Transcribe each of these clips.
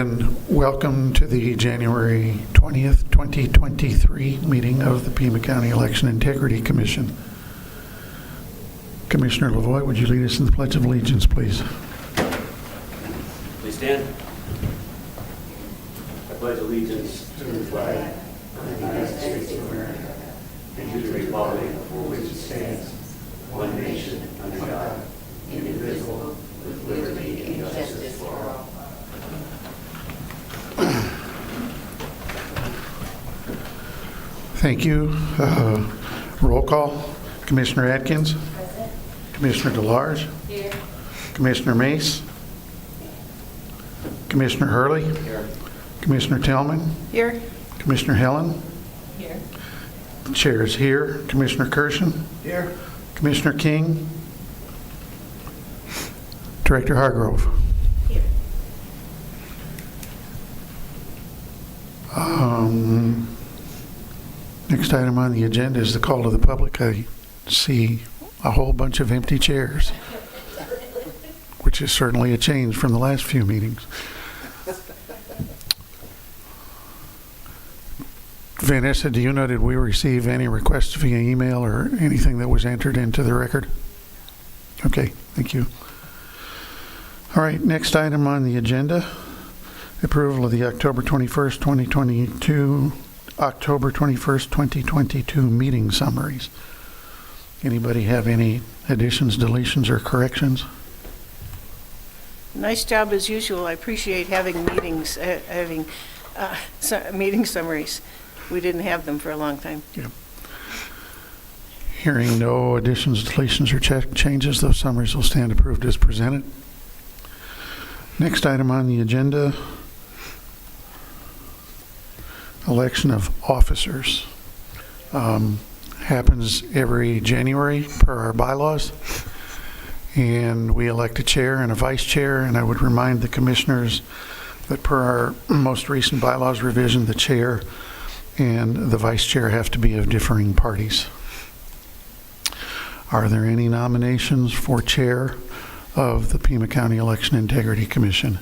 And welcome to the January 20th, 2023 meeting of the Pima County Election Integrity Commission. Commissioner Lavoie, would you lead us in the Pledge of Allegiance, please? Please stand. I pledge allegiance to the flag of the United States of America and to the republic for which it stands, one nation, under God, indivisible, with liberty and justice for all. Thank you. Roll call. Commissioner Atkins. Present. Commissioner DeLarge. Here. Commissioner Mace. Commissioner Hurley. Here. Commissioner Tillman. Here. Commissioner Helen. Here. The chair is here. Commissioner Kirshen. Here. Commissioner King. Director Hargrove. Here. Next item on the agenda is the call to the public. I see a whole bunch of empty chairs, which is certainly a change from the last few meetings. Vanessa, do you know, did we receive any requests via email or anything that was entered into the record? Okay, thank you. All right, next item on the agenda, approval of the October 21st, 2022 meeting summaries. Anybody have any additions, deletions, or corrections? Nice job as usual. I appreciate having meetings, meeting summaries. We didn't have them for a long time. Yeah. Hearing no additions, deletions, or changes, those summaries will stand approved as presented. Next item on the agenda, election of officers. Happens every January per our bylaws, and we elect a chair and a vice chair, and I would remind the commissioners that per our most recent bylaws revision, the chair and the vice chair have to be of differing parties. Are there any nominations for chair of the Pima County Election Integrity Commission?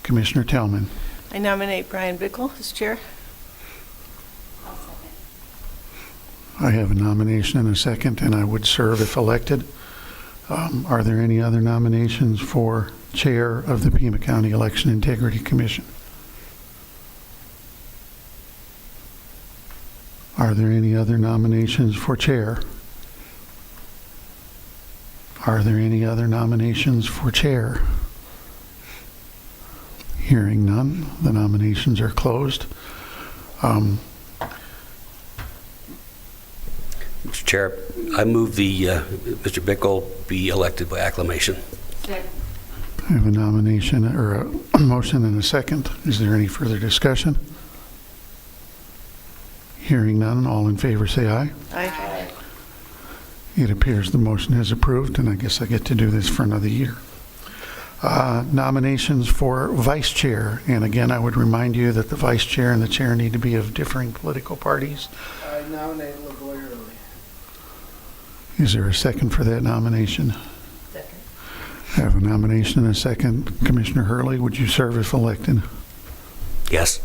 Commissioner Tillman. I nominate Brian Bickle as chair. I'll second. I have a nomination and a second, and I would serve if elected. Are there any other nominations for chair of the Pima County Election Integrity Commission? Are there any other nominations for chair? Are there any other nominations for chair? Hearing none, the nominations are closed. Mr. Chair, I move Mr. Bickle be elected by acclamation. Second. I have a nomination or a motion and a second. Is there any further discussion? Hearing none, all in favor say aye. Aye. It appears the motion is approved, and I guess I get to do this for another year. Nominations for vice chair, and again, I would remind you that the vice chair and the chair need to be of differing political parties. I nominate Lavoie Early. Is there a second for that nomination? Second. I have a nomination and a second. Commissioner Hurley, would you serve if elected? Yes.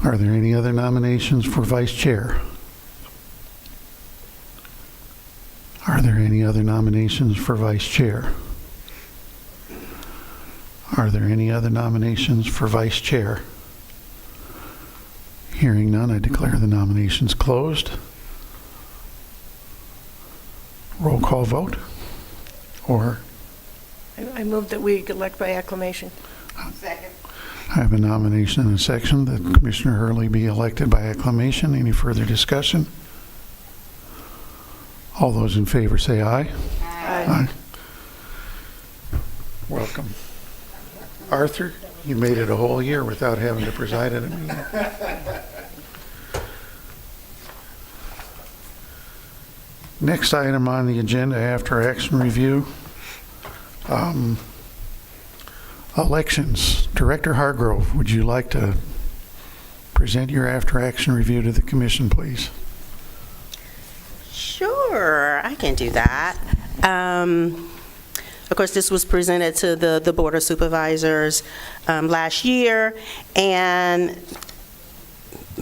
Are there any other nominations for vice chair? Are there any other nominations for vice chair? Are there any other nominations for vice chair? Hearing none, I declare the nominations closed. Roll call vote? Or I move that we elect by acclamation. Second. I have a nomination and a section that Commissioner Hurley be elected by acclamation. Any further discussion? All those in favor say aye. Aye. Welcome. Arthur, you made it a whole year without having to preside at a meeting. Next item on the agenda after action review, elections. Director Hargrove, would you like to present your after action review to the commission, please? Sure, I can do that. Of course, this was presented to the Board of Supervisors last year, and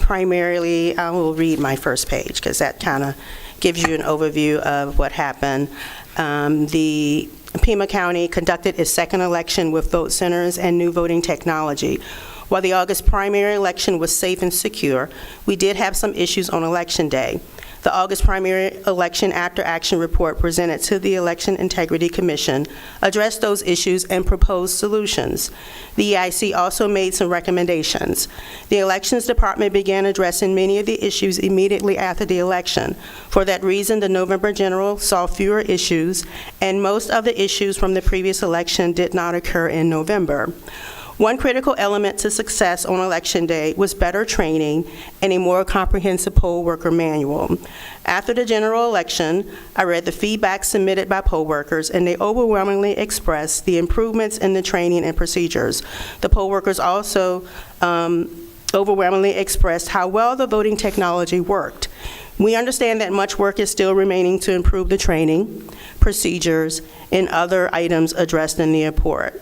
primarily, I will read my first page because that kind of gives you an overview of what happened. The Pima County conducted its second election with vote centers and new voting technology. While the August primary election was safe and secure, we did have some issues on Election Day. The August primary election after-action report presented to the Election Integrity Commission addressed those issues and proposed solutions. The EIC also made some recommendations. The Elections Department began addressing many of the issues immediately after the election. For that reason, the November general saw fewer issues, and most of the issues from the previous election did not occur in November. One critical element to success on Election Day was better training and a more comprehensive poll worker manual. After the general election, I read the feedback submitted by poll workers, and they overwhelmingly expressed the improvements in the training and procedures. The poll workers also overwhelmingly expressed how well the voting technology worked. We understand that much work is still remaining to improve the training, procedures, and other items addressed in the report.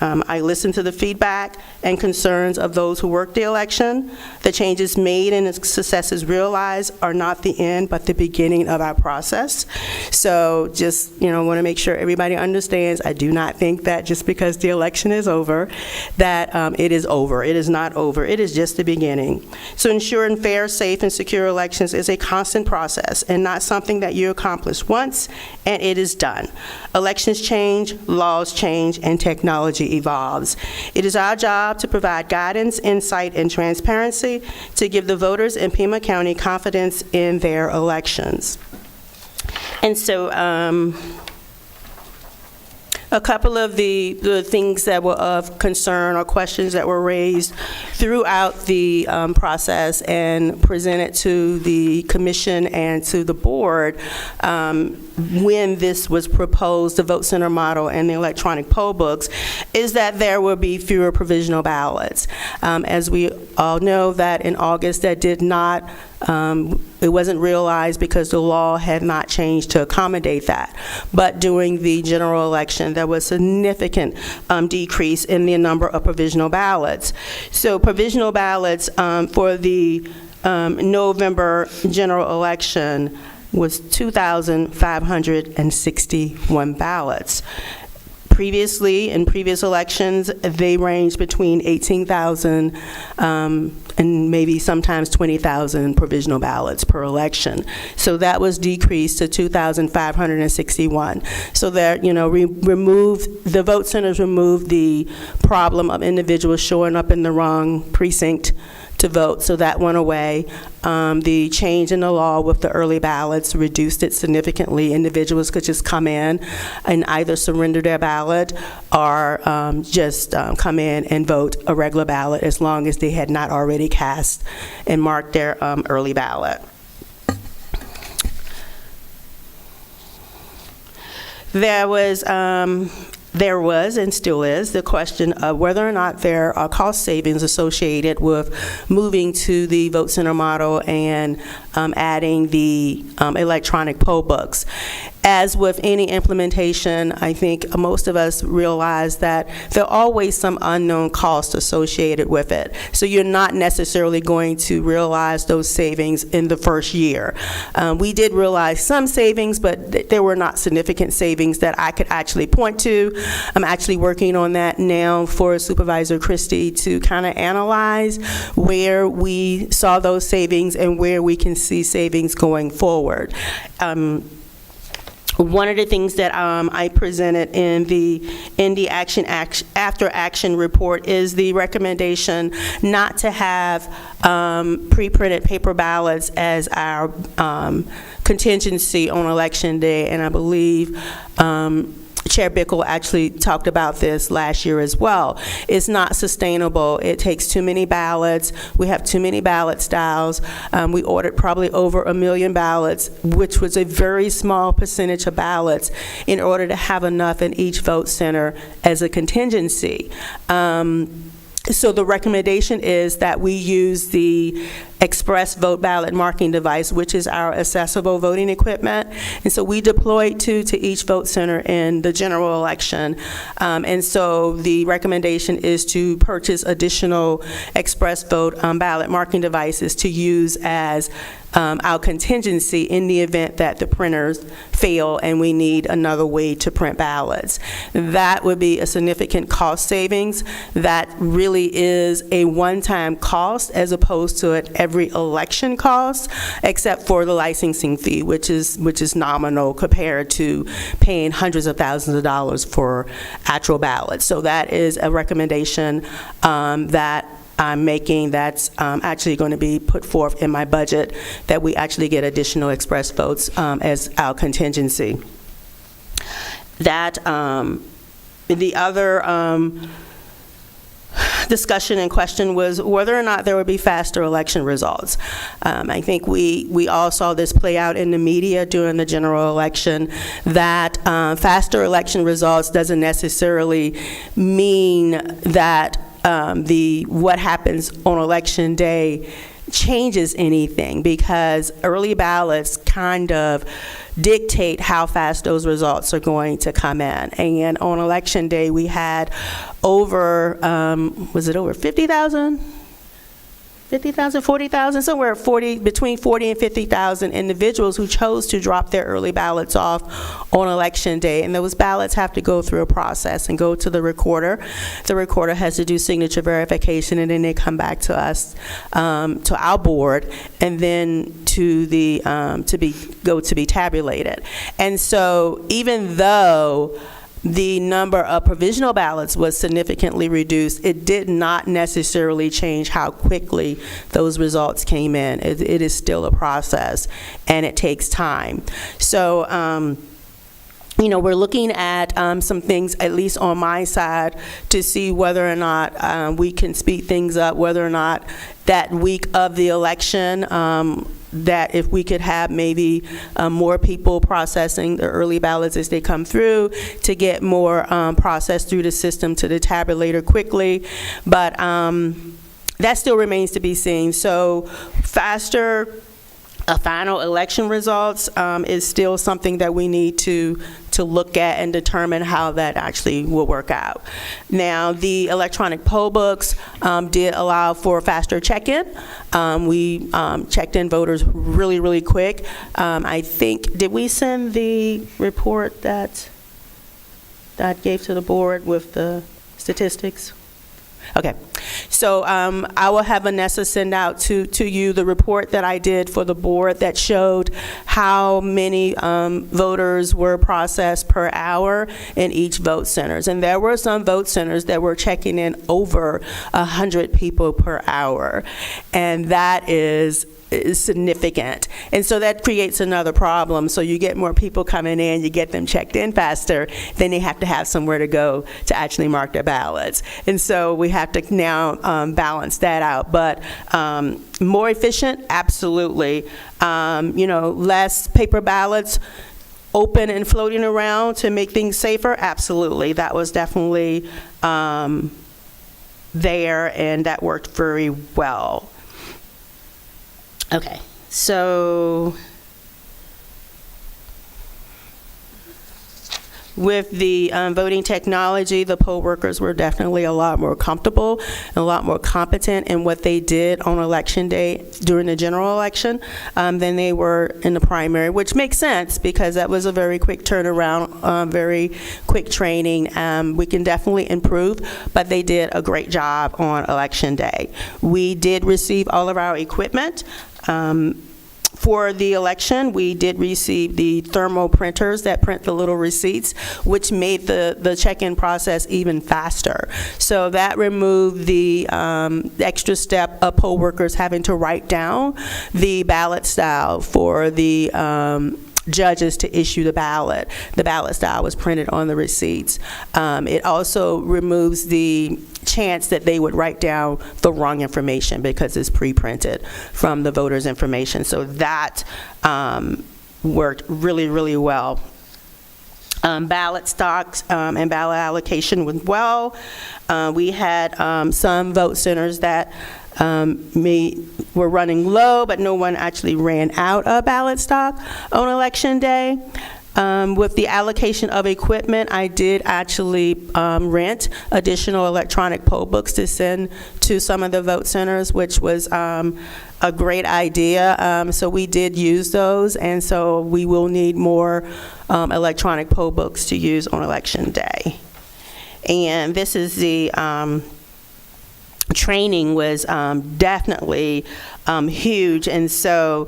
I listened to the feedback and concerns of those who worked the election. The changes made and the successes realized are not the end, but the beginning of our process. So just, want to make sure everybody understands, I do not think that just because the election is over, that it is over. It is not over. It is just the beginning. So ensuring fair, safe, and secure elections is a constant process and not something that you accomplish once and it is done. Elections change, laws change, and technology evolves. It is our job to provide guidance, insight, and transparency to give the voters in Pima County confidence in their elections. And so, a couple of the things that were of concern or questions that were raised throughout the process and presented to the commission and to the board when this was proposed, the vote center model and the electronic poll books, is that there will be fewer provisional ballots. As we all know, that in August that did not, it wasn't realized because the law had not changed to accommodate that. But during the general election, there was significant decrease in the number of provisional ballots. So provisional ballots for the November general election was 2,561 ballots. Previously, in previous elections, they ranged between 18,000 and maybe sometimes 20,000 provisional ballots per election. So that was decreased to 2,561. So that, we removed, the vote centers removed the problem of individuals showing up in the wrong precinct to vote, so that went away. The change in the law with the early ballots reduced it significantly. Individuals could just come in and either surrender their ballot or just come in and vote a regular ballot as long as they had not already cast and marked their early ballot. There was and still is the question of whether or not there are cost savings associated with moving to the vote center model and adding the electronic poll books. As with any implementation, I think most of us realize that there are always some unknown costs associated with it. So you're not necessarily going to realize those savings in the first year. We did realize some savings, but there were not significant savings that I could actually point to. I'm actually working on that now for Supervisor Christie to kind of analyze where we saw those savings and where we can see savings going forward. One of the things that I presented in the after action report is the recommendation not to have pre-printed paper ballots as our contingency on Election Day, and I believe Chair Bickle actually talked about this last year as well. It's not sustainable. It takes too many ballots. We have too many ballot styles. We ordered probably over 1 million ballots, which was a very small percentage of ballots in order to have enough in each vote center as a contingency. So the recommendation is that we use the express vote ballot marking device, which is our accessible voting equipment. And so we deployed 2 to each vote center in the general election. And so the recommendation is to purchase additional express vote ballot marking devices to use as our contingency in the event that the printers fail and we need another way to print ballots. That would be a significant cost savings. That really is a one-time cost as opposed to an every election cost, except for the licensing fee, which is nominal compared to paying hundreds of thousands of dollars for actual ballots. So that is a recommendation that I'm making that's actually going to be put forth in my budget, that we actually get additional express votes as our contingency. That the other discussion and question was whether or not there would be faster election results. I think we all saw this play out in the media during the general election, that faster election results doesn't necessarily mean that what happens on election day changes anything, because early ballots kind of dictate how fast those results are going to come in. And on election day, we had over, was it over 50,000? 50,000, 40,000, somewhere between 40 and 50,000 individuals who chose to drop their early ballots off on election day. And those ballots have to go through a process and go to the recorder. The recorder has to do signature verification, and then they come back to us, to our board, and then to the to be tabulated. And so even though the number of provisional ballots was significantly reduced, it did not necessarily change how quickly those results came in. It is still a process, and it takes time. So, we're looking at some things, at least on my side, to see whether or not we can speed things up, whether or not that week of the election, that if we could have maybe more people processing the early ballots as they come through, to get more processed through the system to the tabulator quickly. But that still remains to be seen. So faster final election results is still something that we need to look at and determine how that actually will work out. Now, the electronic poll books did allow for faster check-in. We checked in voters really, really quick. I think, did we send the report that gave to the board with the statistics? Okay, so I will have Vanessa send out to you the report that I did for the board that showed how many voters were processed per hour in each vote centers. And there were some vote centers that were checking in over 100 people per hour. And that is significant. And so that creates another problem. So you get more people coming in, you get them checked in faster, then they have to have somewhere to go to actually mark their ballots. And so we have to now balance that out. But more efficient, absolutely. Less paper ballots open and floating around to make things safer, absolutely. That was definitely there, and that worked very well. Okay, so with the voting technology, the poll workers were definitely a lot more comfortable and a lot more competent in what they did on election day during the general election than they were in the primary, which makes sense because that was a very quick turnaround, very quick training. We can definitely improve, but they did a great job on election day. We did receive all of our equipment. For the election, we did receive the thermal printers that print the little receipts, which made the check-in process even faster. So that removed the extra step of poll workers having to write down the ballot style for the judges to issue the ballot. The ballot style was printed on the receipts. It also removes the chance that they would write down the wrong information because it's pre-printed from the voters' information. So that worked really, really well. ballot stocks and ballot allocation went well. We had some vote centers that were running low, but no one actually ran out of ballot stock on election day. With the allocation of equipment, I did actually rent additional electronic poll books to send to some of the vote centers, which was a great idea. So we did use those, and so we will need more electronic poll books to use on election day. And this is the training was definitely huge, and so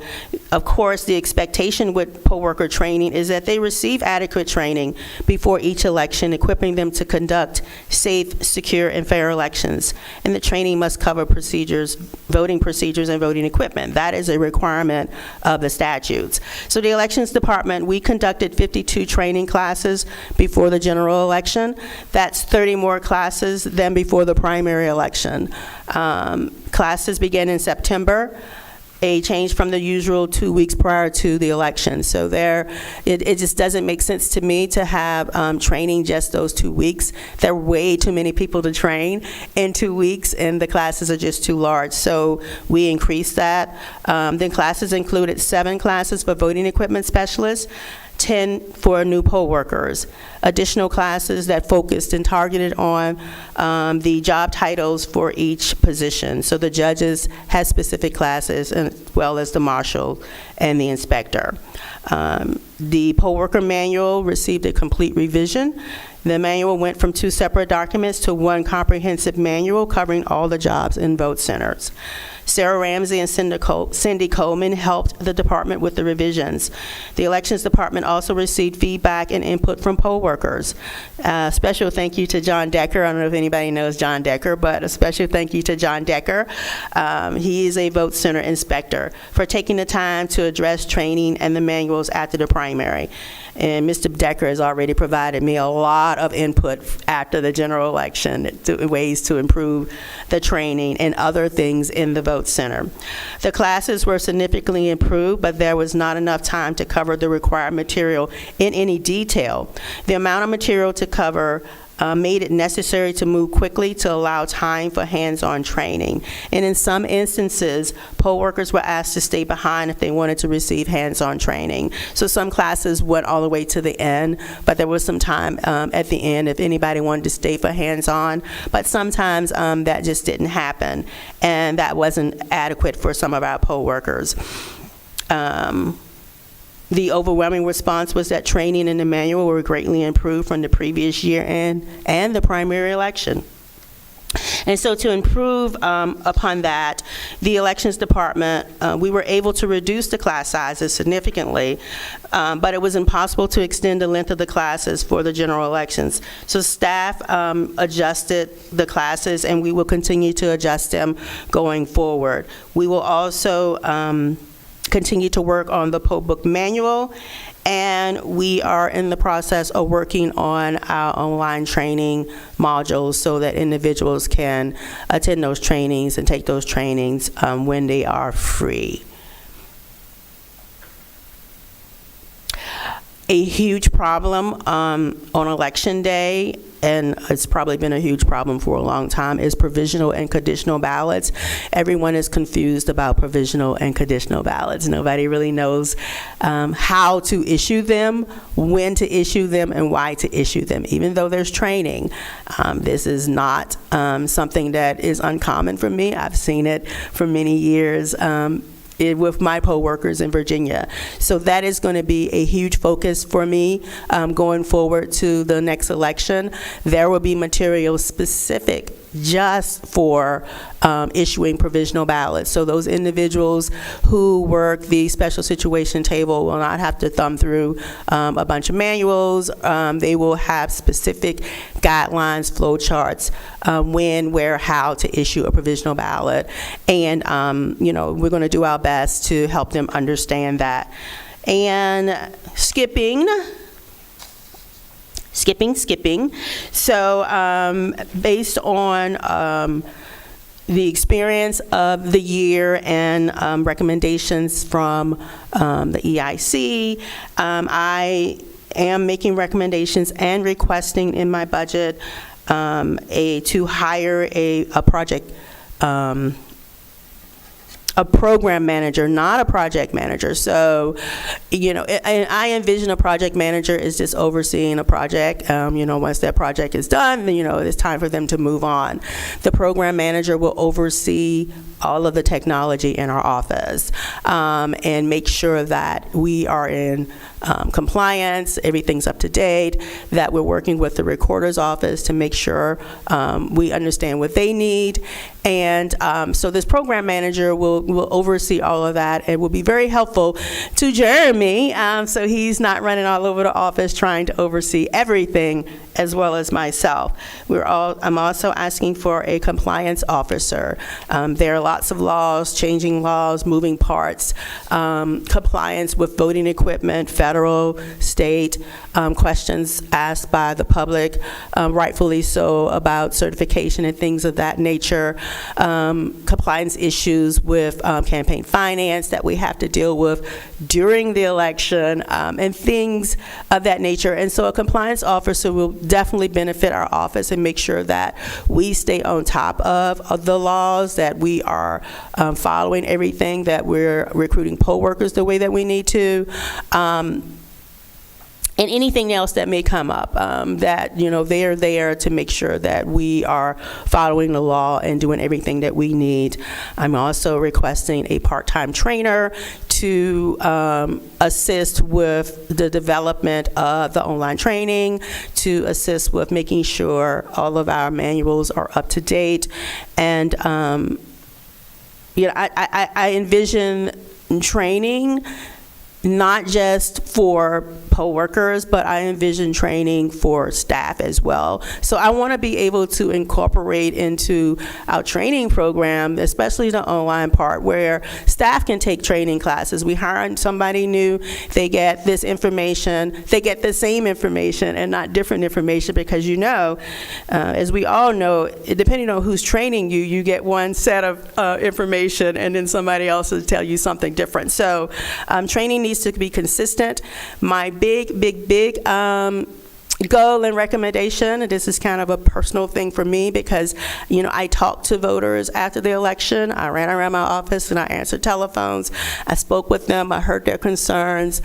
of course the expectation with poll worker training is that they receive adequate training before each election, equipping them to conduct safe, secure, and fair elections. And the training must cover procedures, voting procedures, and voting equipment. That is a requirement of the statutes. So the elections department, we conducted 52 training classes before the general election. That's 30 more classes than before the primary election. Classes began in September, a change from the usual 2 weeks prior to the election. So it just doesn't make sense to me to have training just those 2 weeks. There are way too many people to train in 2 weeks, and the classes are just too large. So we increased that. Then classes included 7 classes for voting equipment specialists, 10 for new poll workers. Additional classes that focused and targeted on the job titles for each position. So the judges had specific classes, as well as the marshal and the inspector. The poll worker manual received a complete revision. The manual went from 2 separate documents to 1 comprehensive manual covering all the jobs in vote centers. Sarah Ramsey and Cindy Coleman helped the department with the revisions. The elections department also received feedback and input from poll workers. Special thank you to John Decker. I don't know if anybody knows John Decker, but a special thank you to John Decker. He is a vote center inspector, for taking the time to address training and the manuals after the primary. And Mr. Decker has already provided me a lot of input after the general election, ways to improve the training and other things in the vote center. The classes were significantly improved, but there was not enough time to cover the required material in any detail. The amount of material to cover made it necessary to move quickly to allow time for hands-on training. And in some instances, poll workers were asked to stay behind if they wanted to receive hands-on training. So some classes went all the way to the end, but there was some time at the end if anybody wanted to stay for hands-on. But sometimes that just didn't happen, and that wasn't adequate for some of our poll workers. The overwhelming response was that training and the manual were greatly improved from the previous year and the primary election. And so to improve upon that, the elections department, we were able to reduce the class sizes significantly, but it was impossible to extend the length of the classes for the general elections. So staff adjusted the classes, and we will continue to adjust them going forward. We will also continue to work on the poll book manual, and we are in the process of working on our online training modules so that individuals can attend those trainings and take those trainings when they are free. A huge problem on election day, and it's probably been a huge problem for a long time, is provisional and conditional ballots. Everyone is confused about provisional and conditional ballots. Nobody really knows how to issue them, when to issue them, and why to issue them, even though there's training. This is not something that is uncommon for me. I've seen it for many years with my poll workers in Virginia. So that is going to be a huge focus for me going forward to the next election. There will be material specific just for issuing provisional ballots. So those individuals who work the special situation table will not have to thumb through a bunch of manuals. They will have specific guidelines, flow charts, when, where, how to issue a provisional ballot. And, we're going to do our best to help them understand that. And skipping. So based on the experience of the year and recommendations from the EIC, I am making recommendations and requesting in my budget to hire a project, a program manager, not a project manager. So, I envision a project manager is just overseeing a project. Once that project is done, then, it's time for them to move on. The program manager will oversee all of the technology in our office and make sure that we are in compliance, everything's up to date, that we're working with the recorder's office to make sure we understand what they need. And so this program manager will oversee all of that and will be very helpful to Jeremy, so he's not running all over the office trying to oversee everything, as well as myself. I'm also asking for a compliance officer. There are lots of laws, changing laws, moving parts, compliance with voting equipment, federal, state, questions asked by the public, rightfully so, about certification and things of that nature, compliance issues with campaign finance that we have to deal with during the election, and things of that nature. And so a compliance officer will definitely benefit our office and make sure that we stay on top of the laws, that we are following everything, that we're recruiting poll workers the way that we need to. And anything else that may come up, that, they are there to make sure that we are following the law and doing everything that we need. I'm also requesting a part-time trainer to assist with the development of the online training, to assist with making sure all of our manuals are up to date. And, I envision training not just for poll workers, but I envision training for staff as well. So I want to be able to incorporate into our training program, especially the online part, where staff can take training classes. We hire somebody new, they get this information, they get the same information and not different information, because as we all know, depending on who's training you, you get one set of information and then somebody else will tell you something different. So training needs to be consistent. My big goal and recommendation, and this is kind of a personal thing for me, because I talked to voters after the election. I ran around my office and I answered telephones. I spoke with them. I heard their concerns.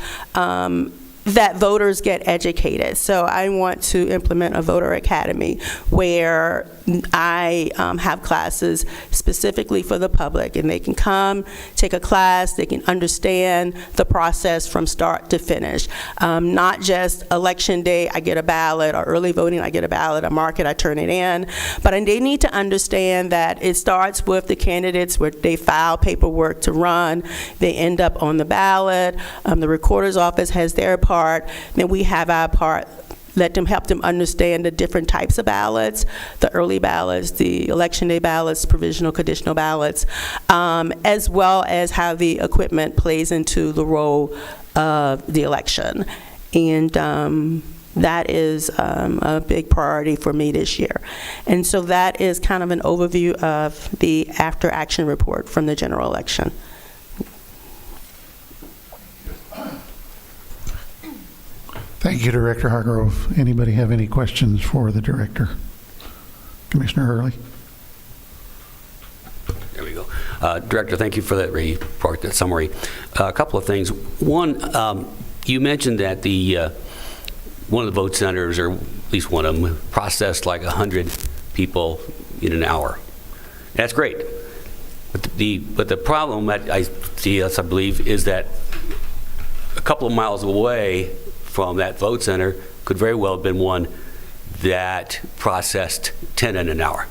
That voters get educated. So I want to implement a voter academy where I have classes specifically for the public, and they can come, take a class, they can understand the process from start to finish. Not just election day, I get a ballot, or early voting, I get a ballot, I mark it, I turn it in. But they need to understand that it starts with the candidates where they file paperwork to run, they end up on the ballot, the recorder's office has their part, then we have our part. Help them understand the different types of ballots, the early ballots, the election day ballots, provisional, conditional ballots, as well as how the equipment plays into the role of the election. And that is a big priority for me this year. And so that is kind of an overview of the after action report from the general election. Thank you, Director Hargrove. Anybody have any questions for the director? Commissioner Hurley? There we go. Director, thank you for that report, that summary. A couple of things. One, you mentioned that one of the vote centers, or at least one of them, processed like 100 people in an hour. That's great. But the problem that I see, I believe, is that a couple of miles away from that vote center could very well have been one that processed 10 in an hour.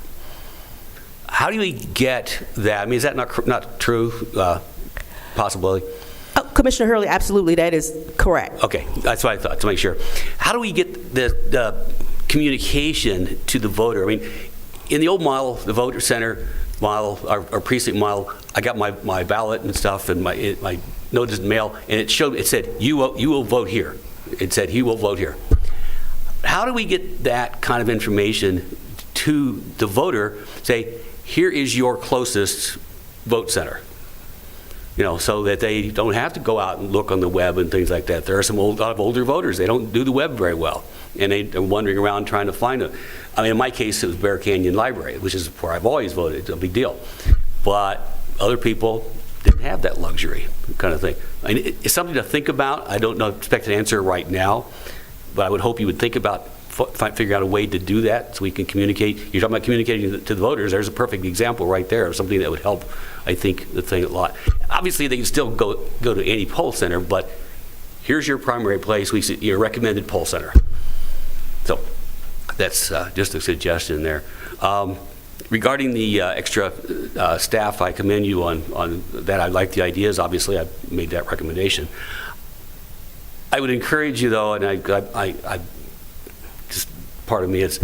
How do we get that? I mean, is that not true possibility? Commissioner Hurley, absolutely, that is correct. Okay, that's what I thought, to make sure. How do we get the communication to the voter? I mean, in the old model, the voter center model, our precinct model, I got my ballot and stuff and my notice in mail, and it said, you will vote here. It said, he will vote here. How do we get that kind of information to the voter? Say, here is your closest vote center. so that they don't have to go out and look on the web and things like that. There are some lot of older voters. They don't do the web very well, and they're wandering around trying to find it. I mean, in my case, it was Bear Canyon Library, which is where I've always voted. It's a big deal. But other people didn't have that luxury kind of thing. I mean, it's something to think about. I don't expect an answer right now, but I would hope you would think about figure out a way to do that so we can communicate. You're talking about communicating to the voters. There's a perfect example right there of something that would help, I think, the thing a lot. Obviously, they can still go to any poll center, but here's your primary place. We see your recommended poll center. So that's just a suggestion there. Regarding the extra staff, I commend you on that. I like the ideas. Obviously, I made that recommendation. I would encourage you, though, and I just part of me is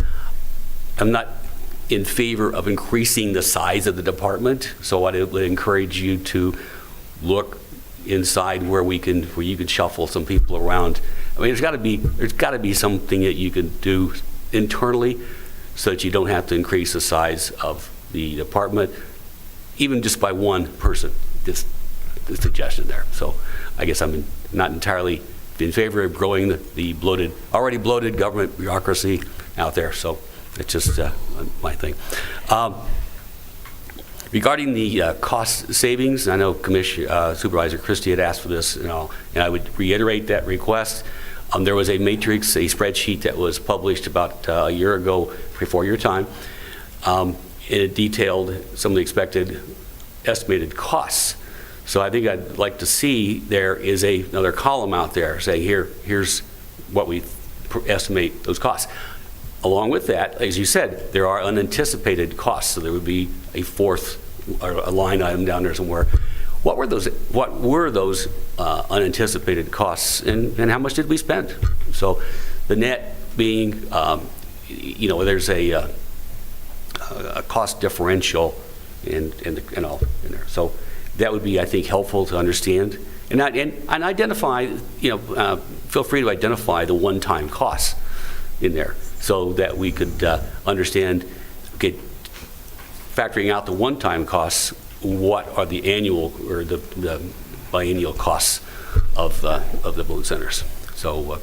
I'm not in favor of increasing the size of the department. So I would encourage you to look inside where you can shuffle some people around. I mean, there's got to be something that you can do internally so that you don't have to increase the size of the department, even just by one person. Just the suggestion there. So I guess I'm not entirely in favor of growing the already bloated government bureaucracy out there. So it's just my thing. Regarding the cost savings, I know Supervisor Christie had asked for this, and I would reiterate that request. There was a matrix, a spreadsheet that was published about a year ago before your time. And it detailed some of the expected estimated costs. So I think I'd like to see there is another column out there saying here's what we estimate those costs. Along with that, as you said, there are unanticipated costs. So there would be a fourth or a line item down there somewhere. What were those unanticipated costs, and how much did we spend? So the net being, there's a cost differential and all in there. So that would be, I think, helpful to understand and identify. Feel free to identify the one-time costs in there so that we could understand. Okay, factoring out the one-time costs, what are the annual or the biennial costs of the vote centers? So,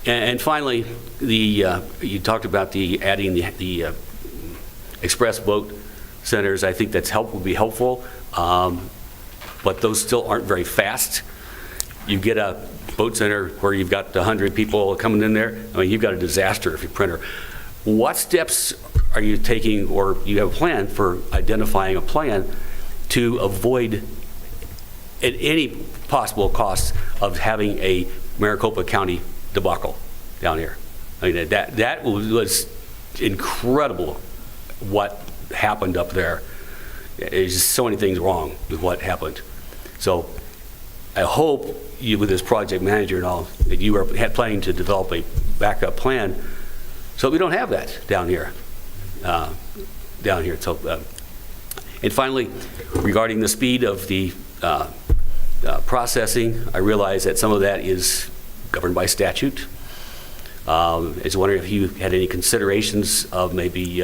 and finally, you talked about adding the express vote centers. I think would be helpful, but those still aren't very fast. You get a vote center where you've got 100 people coming in there. I mean, you've got a disaster if you're a printer. What steps are you taking, or you have a plan for identifying a plan to avoid at any possible cost of having a Maricopa County debacle down here? I mean, that was incredible what happened up there. There's just so many things wrong with what happened. So I hope you, with this project manager and all, that you had planning to develop a backup plan so we don't have that down here. So, and finally, regarding the speed of the processing, I realize that some of that is governed by statute. I was wondering if you had any considerations of maybe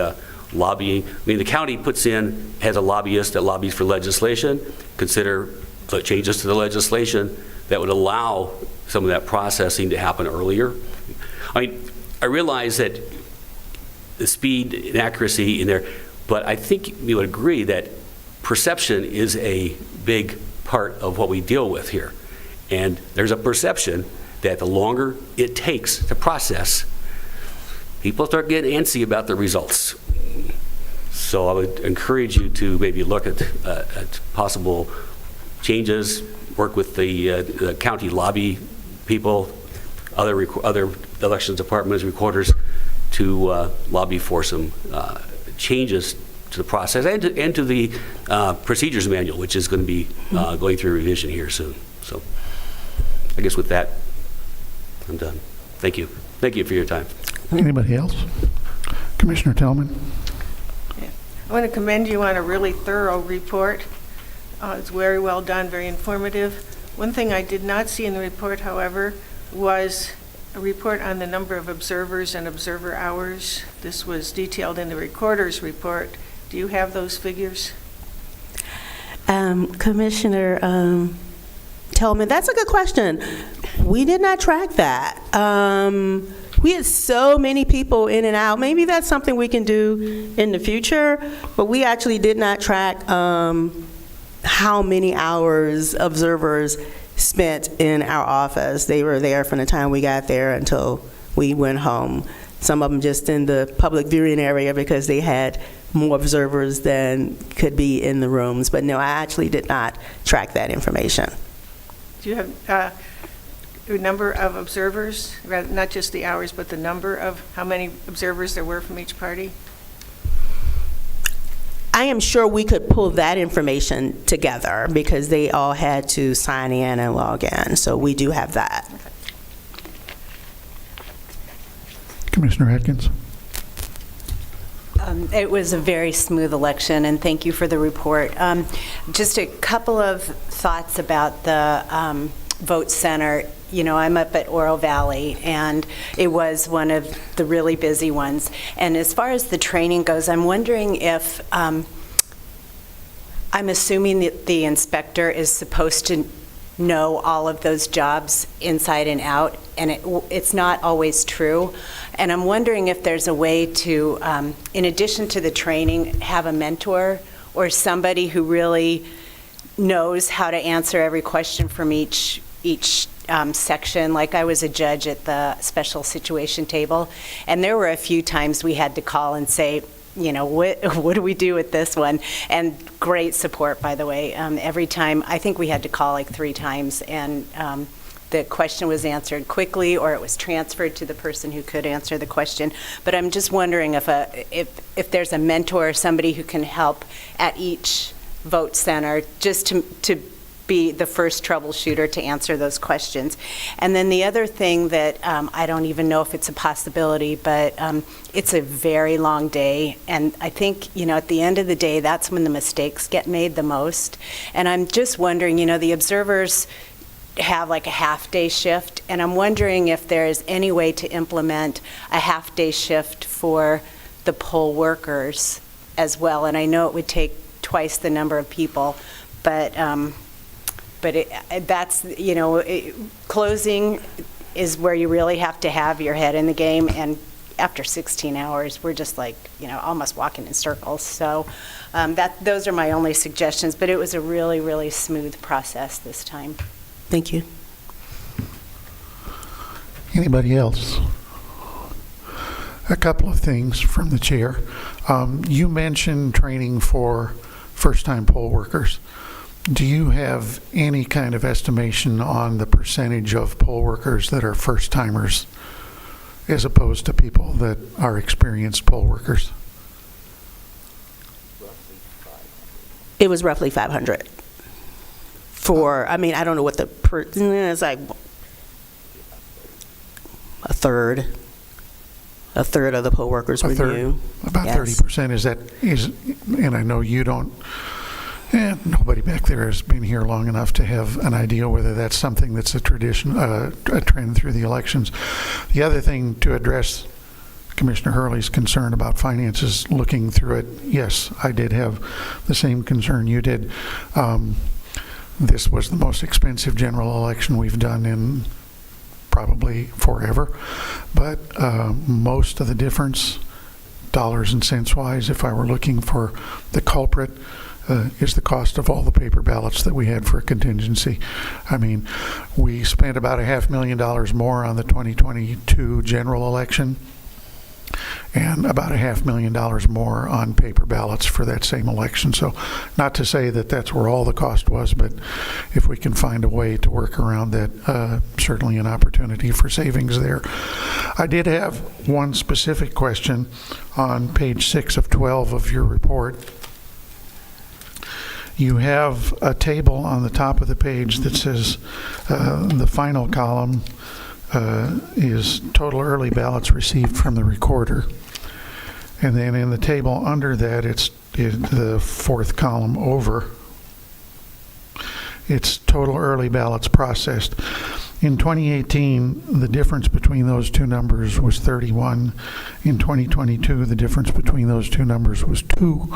lobbying. I mean, the county has a lobbyist that lobbies for legislation. Consider the changes to the legislation that would allow some of that processing to happen earlier. I mean, I realize that the speed and accuracy in there, but I think we would agree that perception is a big part of what we deal with here. And there's a perception that the longer it takes to process, people start getting antsy about the results. So I would encourage you to maybe look at possible changes, work with the county lobby people, other elections departments, recorders, to lobby for some changes to the process and to the procedures manual, which is going to be going through revision here soon. So I guess with that, I'm done. Thank you. Thank you for your time. Anybody else? Commissioner Tillman? Yeah. I want to commend you on a really thorough report. It's very well done, very informative. One thing I did not see in the report, however, was a report on the number of observers and observer hours. This was detailed in the recorder's report. Do you have those figures? Commissioner Tillman, that's a good question. We did not track that. We had so many people in and out. Maybe that's something we can do in the future, but we actually did not track how many hours observers spent in our office. They were there from the time we got there until we went home. Some of them just in the public viewing area because they had more observers than could be in the rooms. But no, I actually did not track that information. Do you have a number of observers, rather not just the hours, but the number of how many observers there were from each party? I am sure we could pull that information together because they all had to sign in and log in. So we do have that. Commissioner Atkins? It was a very smooth election, and thank you for the report. Just a couple of thoughts about the vote center. You know, I'm up at Oro Valley, and it was one of the really busy ones. And as far as the training goes, I'm wondering if, I'm assuming that the inspector is supposed to know all of those jobs inside and out, and it's not always true. And I'm wondering if there's a way to, in addition to the training, have a mentor or somebody who really knows how to answer every question from each section. Like I was a judge at the special situation table, and there were a few times we had to call and say, you know, what do we do with this one? And great support, by the way. Every time, I think we had to call like 3 times, and the question was answered quickly, or it was transferred to the person who could answer the question. But I'm just wondering if there's a mentor or somebody who can help at each vote center, just to be the first troubleshooter to answer those questions. And then the other thing that I don't even know if it's a possibility, but it's a very long day. And I think, you know, at the end of the day, that's when the mistakes get made the most. And I'm just wondering, you know, the observers have like a half-day shift, and I'm wondering if there is any way to implement a half-day shift for the poll workers as well. And I know it would take twice the number of people, but that's, you know, closing is where you really have to have your head in the game, and after 16 hours, we're just like, you know, almost walking in circles. So those are my only suggestions, but it was a really, really smooth process this time. Thank you. Anybody else? A couple of things from the chair. You mentioned training for first-time poll workers. Do you have any kind of estimation on the percentage of poll workers that are first-timers as opposed to people that are experienced poll workers? It was roughly 500. I mean, I don't know what it's like a third of the poll workers were new. About Yes. 30% and I know you don't, nobody back there has been here long enough to have an idea whether that's something that's a tradition, a trend through the elections. The other thing to address Commissioner Hurley's concern about finances, looking through it, yes, I did have the same concern you did. This was the most expensive general election we've done in probably forever, but most of the difference, dollars and cents wise, if I were looking for the culprit, is the cost of all the paper ballots that we had for a contingency. I mean, we spent about $500,000 more on the 2022 general election, and about $500,000 more on paper ballots for that same election. So not to say that that's where all the cost was, but if we can find a way to work around that, certainly an opportunity for savings there. I did have one specific question on page 6 of 12 of your report. You have a table on the top of the page that says the final column is total early ballots received from the recorder. And then in the table under that, it's the 4th column over. It's total early ballots processed. In 2018, the difference between those two numbers was 31. In 2022, the difference between those two numbers was 2.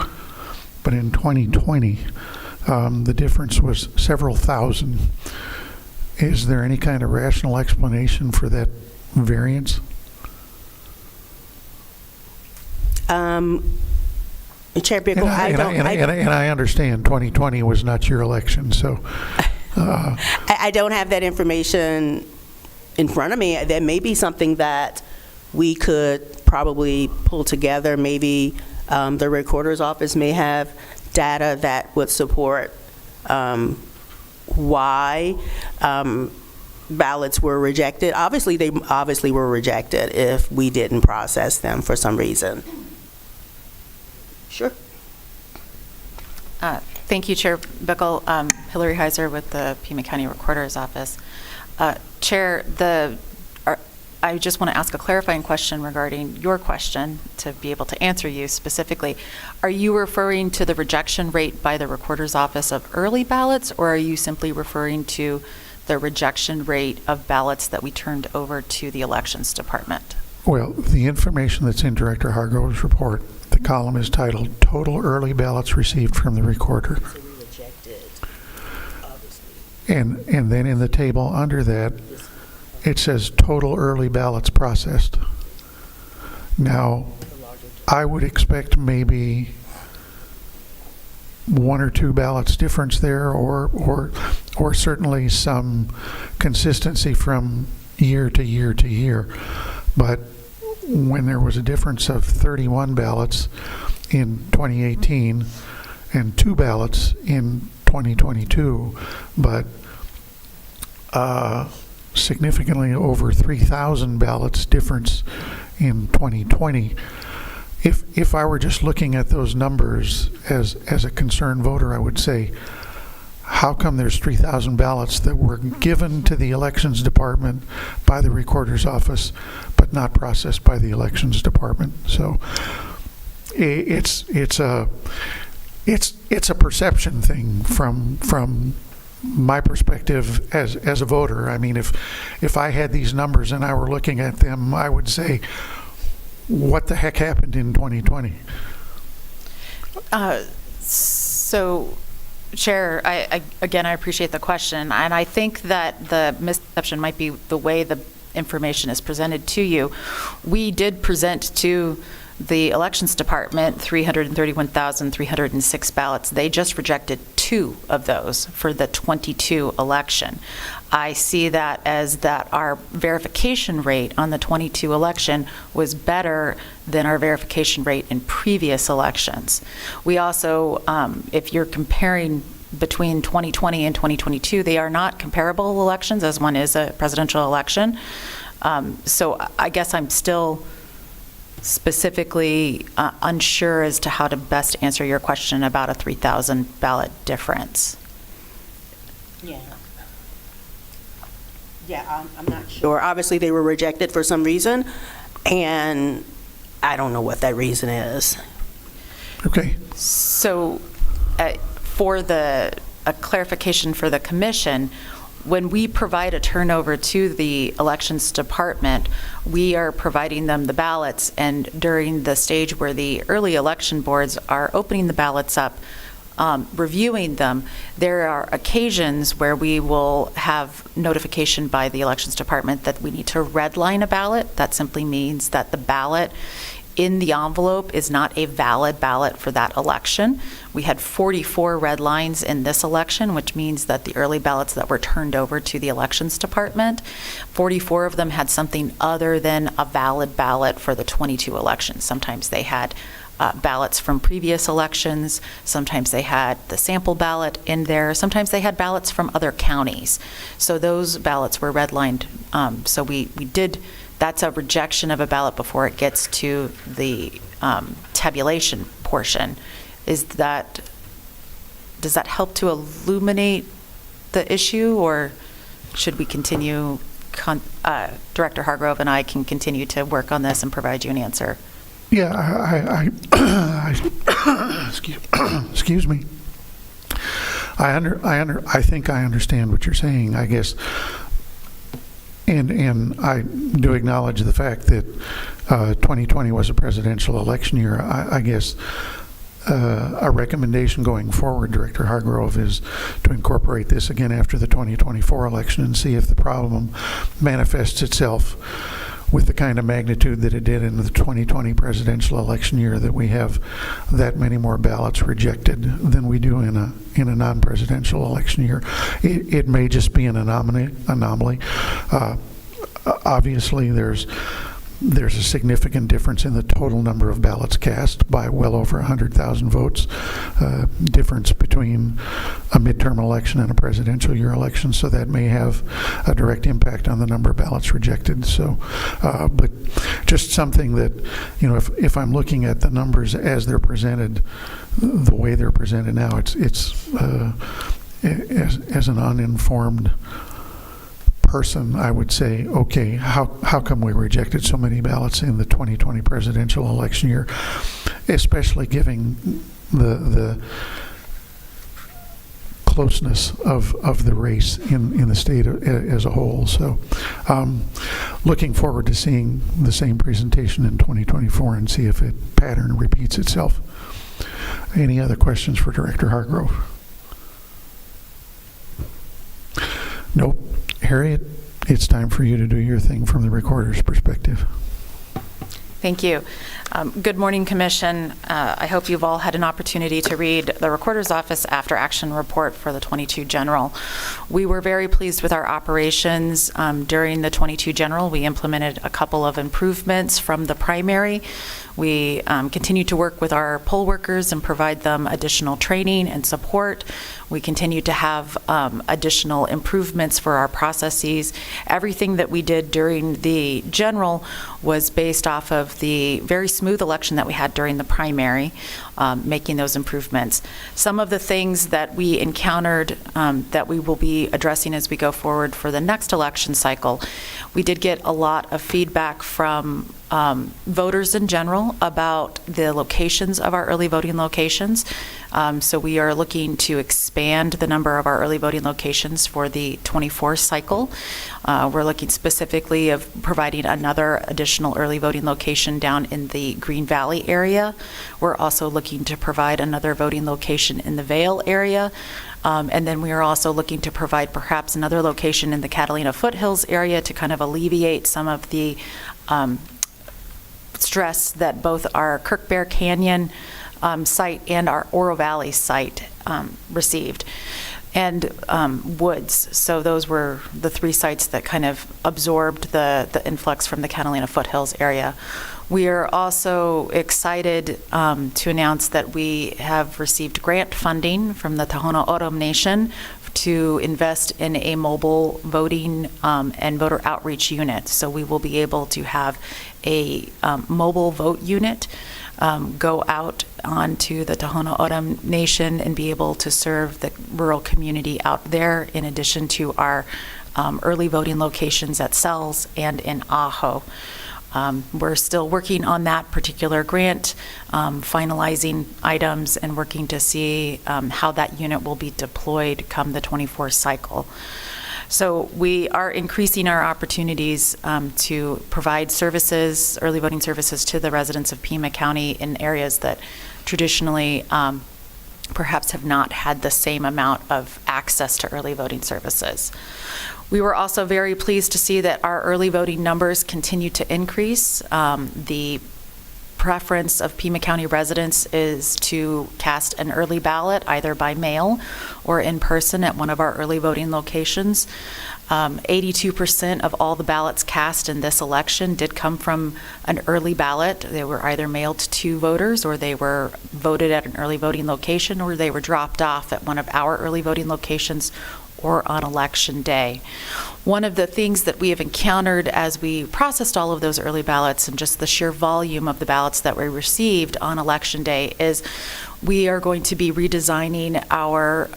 But in 2020, the difference was several thousand. Is there any kind of rational explanation for that variance? Chair Bickle, And I understand 2020 was not your election, so. I don't have that information in front of me. There may be something that we could probably pull together. Maybe the recorder's office may have data that would support why ballots were rejected. Obviously, they obviously were rejected if we didn't process them for some reason. Sure. Thank you, Chair Bickle. Hillary Heiser with the Pima County Recorder's Office. Chair, I just want to ask a clarifying question regarding your question to be able to answer you specifically. Are you referring to the rejection rate by the Recorder's Office of early ballots, or are you simply referring to the rejection rate of ballots that we turned over to the Elections Department? Well, the information that's in Director Hargrove's report, the column is titled Total Early Ballots Received from the Recorder. And then in the table under that, it says total early ballots processed. Now, I would expect maybe 1 or 2 ballots difference there, or certainly some consistency from year to year to year. But when there was a difference of 31 ballots in 2018 and 2 ballots in 2022, but significantly over 3,000 ballots difference in 2020. If I were just looking at those numbers as a concerned voter, I would say, how come there's 3,000 ballots that were given to the Elections Department by the Recorder's Office, but not processed by the Elections Department? So it's a perception thing from my perspective as a voter. I mean, if I had these numbers and I were looking at them, I would say, what the heck happened in 2020? So, Chair, I appreciate the question, and I think that the misconception might be the way the information is presented to you. We did present to the Elections Department 331,306 ballots. They just rejected 2 of those for the 22 election. I see that as that our verification rate on the 22 election was better than our verification rate in previous elections. We also, if you're comparing between 2020 and 2022, they are not comparable elections, as one is a presidential election. So I guess I'm still specifically unsure as to how to best answer your question about a 3,000 ballot difference. Yeah, I'm not sure. Obviously, they were rejected for some reason, and I don't know what that reason is. Okay. So for a clarification for the commission, when we provide a turnover to the Elections Department, we are providing them the ballots, and during the stage where the early election boards are opening the ballots up, reviewing them, there are occasions where we will have notification by the Elections Department that we need to redline a ballot. That simply means that the ballot in the envelope is not a valid ballot for that election. We had 44 red lines in this election, which means that the early ballots that were turned over to the Elections Department, 44 of them had something other than a valid ballot for the 22 elections. Sometimes they had ballots from previous elections. Sometimes they had the sample ballot in there. Sometimes they had ballots from other counties. So those ballots were redlined. So we did. That's a rejection of a ballot before it gets to the tabulation portion. Does that help to illuminate the issue, or should we continue? Director Hargrove and I can continue to work on this and provide you an answer. Yeah, excuse me. I think I understand what you're saying, I guess. And I do acknowledge the fact that 2020 was a presidential election year. I guess a recommendation going forward, Director Hargrove, is to incorporate this again after the 2024 election and see if the problem manifests itself with the kind of magnitude that it did in the 2020 presidential election year, that we have that many more ballots rejected than we do in a non-presidential election year. It may just be an anomaly. Obviously, there's a significant difference in the total number of ballots cast by well over 100,000 votes, difference between a midterm election and a presidential year election, so that may have a direct impact on the number of ballots rejected. So, but just something that, you know, if I'm looking at the numbers as they're presented, the way they're presented now, it's as an uninformed person, I would say, okay, how come we rejected so many ballots in the 2020 presidential election year, especially given the closeness of the race in the state as a whole. So looking forward to seeing the same presentation in 2024 and see if it pattern repeats itself. Any other questions for Director Hargrove? Nope. Harriet, it's time for you to do your thing from the recorder's perspective. Thank you. Good morning, Commission. I hope you've all had an opportunity to read the Recorder's Office After Action Report for the 22 General. We were very pleased with our operations during the 22 General. We implemented a couple of improvements from the primary. We continue to work with our poll workers and provide them additional training and support. We continue to have additional improvements for our processes. Everything that we did during the general was based off of the very smooth election that we had during the primary, making those improvements. Some of the things that we encountered that we will be addressing as we go forward for the next election cycle, we did get a lot of feedback from voters in general about the locations of our early voting locations. So we are looking to expand the number of our early voting locations for the 24 cycle. We're looking specifically of providing another additional early voting location down in the Green Valley area. We're also looking to provide another voting location in the Vale area. And then we are also looking to provide perhaps another location in the Catalina Foothills area to kind of alleviate some of the stress that both our Kirk Bear Canyon site and our Oro Valley site received, and Woods. So those were the three sites that kind of absorbed the influx from the Catalina Foothills area. We are also excited to announce that we have received grant funding from the Tohono O'odham Nation to invest in a mobile voting and voter outreach unit. So we will be able to have a mobile vote unit go out onto the Tohono O'odham Nation and be able to serve the rural community out there, in addition to our early voting locations at Sells and in Ajo. We're still working on that particular grant, finalizing items and working to see how that unit will be deployed come the 24 cycle. So we are increasing our opportunities to provide services, early voting services, to the residents of Pima County in areas that traditionally perhaps have not had the same amount of access to early voting services. We were also very pleased to see that our early voting numbers continue to increase. The preference of Pima County residents is to cast an early ballot either by mail or in person at one of our early voting locations. 82% of all the ballots cast in this election did come from an early ballot. They were either mailed to voters, or they were voted at an early voting location, or they were dropped off at one of our early voting locations or on election day. One of the things that we have encountered as we processed all of those early ballots and just the sheer volume of the ballots that we received on election day is we are going to be redesigning our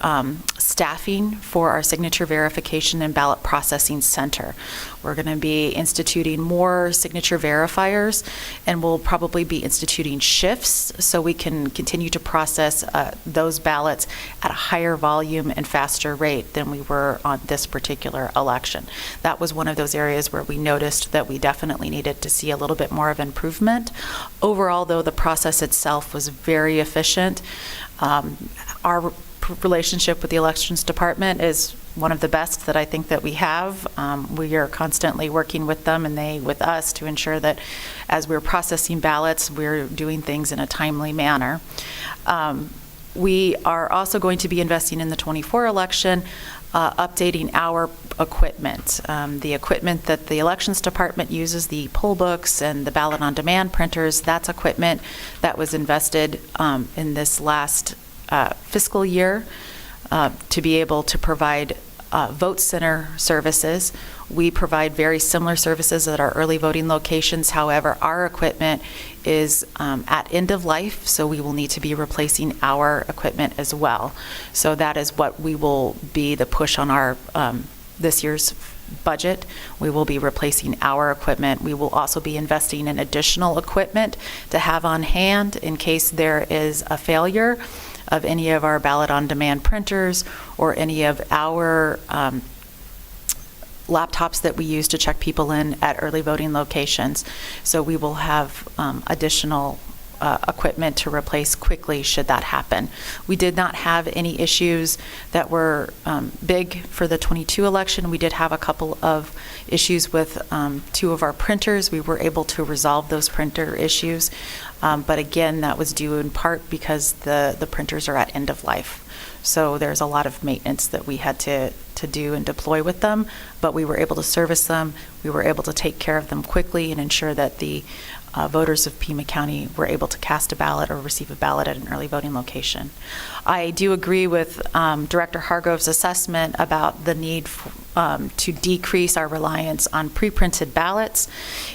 staffing for our signature verification and ballot processing center. We're going to be instituting more signature verifiers, and we'll probably be instituting shifts so we can continue to process those ballots at a higher volume and faster rate than we were on this particular election. That was one of those areas where we noticed that we definitely needed to see a little bit more of improvement. Overall, though, the process itself was very efficient. Our relationship with the elections department is one of the best that I think that we have. We are constantly working with them and they with us to ensure that as we're processing ballots, we're doing things in a timely manner. We are also going to be investing in the 24 election, updating our equipment. The equipment that the elections department uses, the poll books and the ballot on demand printers, that's equipment that was invested in this last fiscal year to be able to provide vote center services. We provide very similar services at our early voting locations. However, our equipment is at end of life, so we will need to be replacing our equipment as well. So that is what we will be the push on our this year's budget. We will be replacing our equipment. We will also be investing in additional equipment to have on hand in case there is a failure of any of our ballot on demand printers or any of our laptops that we use to check people in at early voting locations. So we will have additional equipment to replace quickly should that happen. We did not have any issues that were big for the 22 election. We did have a couple of issues with 2 of our printers. We were able to resolve those printer issues, but again, that was due in part because the printers are at end of life. So there's a lot of maintenance that we had to do and deploy with them, but we were able to service them. We were able to take care of them quickly and ensure that the voters of Pima County were able to cast a ballot or receive a ballot at an early voting location. I do agree with Director Hargrove's assessment about the need to decrease our reliance on pre-printed ballots.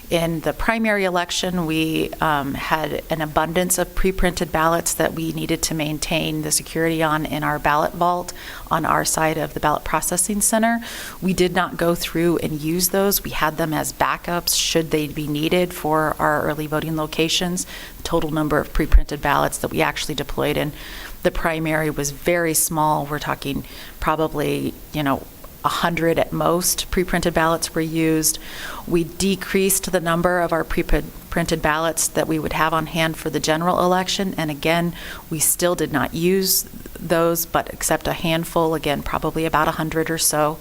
In the primary election, we had an abundance of pre-printed ballots that we needed to maintain the security on in our ballot vault on our side of the ballot processing center. We did not go through and use those. We had them as backups should they be needed for our early voting locations. The total number of pre-printed ballots that we actually deployed in the primary was very small. We're talking probably, 100 at most pre-printed ballots were used. We decreased the number of our pre-printed ballots that we would have on hand for the general election, and again, we still did not use those, but except a handful, again, probably about 100 or so.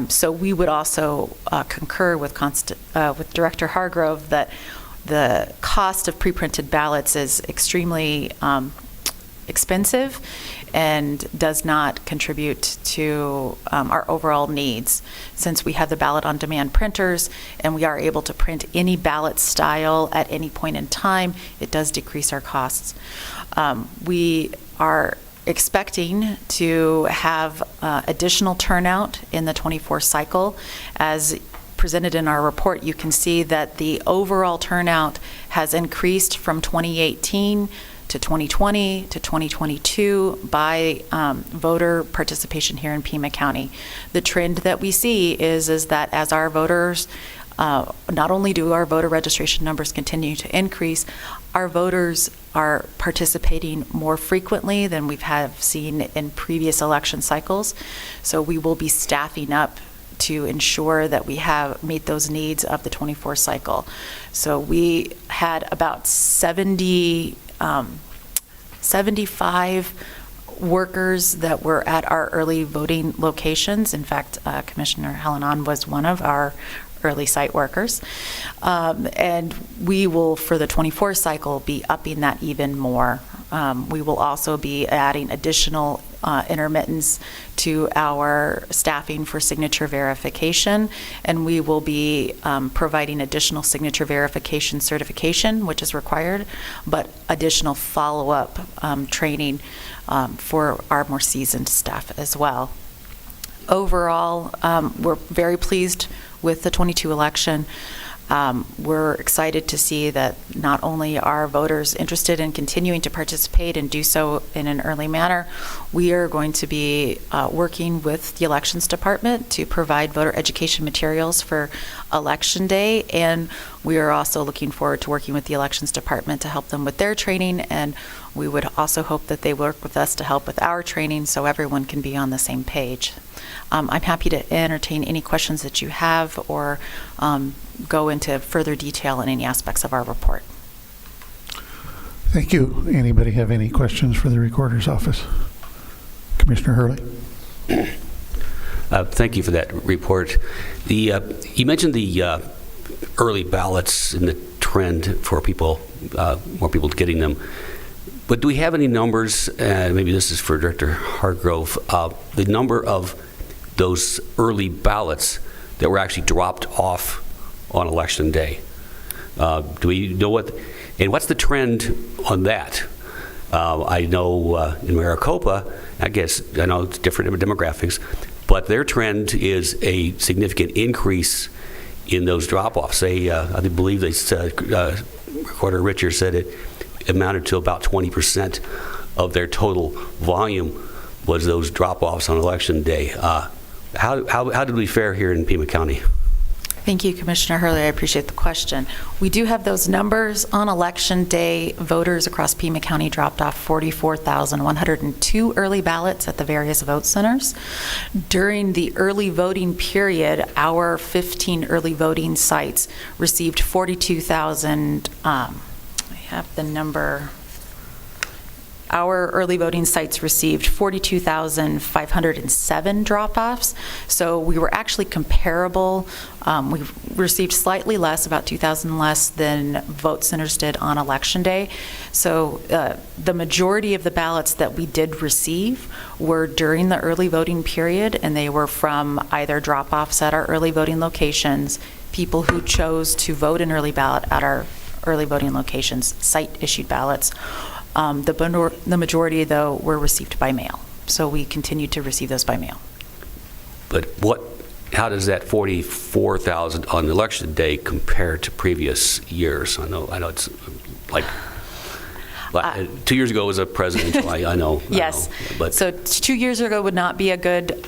So we would also concur with Director Hargrove that the cost of pre-printed ballots is extremely expensive and does not contribute to our overall needs. Since we have the ballot on demand printers and we are able to print any ballot style at any point in time, it does decrease our costs. We are expecting to have additional turnout in the 24 cycle. As presented in our report, you can see that the overall turnout has increased from 2018 to 2020 to 2022 by voter participation here in Pima County. The trend that we see is that as our voters, not only do our voter registration numbers continue to increase, our voters are participating more frequently than we've seen in previous election cycles. So we will be staffing up to ensure that we meet those needs of the 24 cycle. So we had about 75 workers that were at our early voting locations. In fact, Commissioner Helenon was one of our early site workers. And we will, for the 24 cycle, be upping that even more. We will also be adding additional intermittence to our staffing for signature verification, and we will be providing additional signature verification certification, which is required, but additional follow-up training for our more seasoned staff as well. Overall, we're very pleased with the 22 election. We're excited to see that not only are voters interested in continuing to participate and do so in an early manner, we are going to be working with the Elections Department to provide voter education materials for Election Day, and we are also looking forward to working with the Elections Department to help them with their training, and we would also hope that they work with us to help with our training so everyone can be on the same page. I'm happy to entertain any questions that you have or go into further detail in any aspects of our report. Thank you. Anybody have any questions for the Recorder's Office? Commissioner Hurley? Thank you for that report. You mentioned the early ballots and the trend for people, more people getting them. But do we have any numbers, maybe this is for Director Hargrove, the number of those early ballots that were actually dropped off on Election Day? Do we know what's the trend on that? I know in Maricopa, I know it's different demographics, but their trend is a significant increase in those drop-offs. I believe they said, Recorder Richards said it amounted to about 20% of their total volume was those drop-offs on Election Day. How did we fare here in Pima County? Thank you, Commissioner Hurley. I appreciate the question. We do have those numbers. On Election Day, voters across Pima County dropped off 44,102 early ballots at the various vote centers. During the early voting period, our 15 early voting sites received 42,000, I have the number. Our early voting sites received 42,507 drop-offs, so we were actually comparable. We received slightly less, about 2,000 less than vote centers did on Election Day. So the majority of the ballots that we did receive were during the early voting period, and they were from either drop-offs at our early voting locations, people who chose to vote in early ballot at our early voting locations, site-issued ballots. The majority, though, were received by mail. So we continue to receive those by mail. But how does that 44,000 on Election Day compare to previous years? I know it's like 2 years ago was a presidential, I know. Yes. But so 2 years ago would not be a good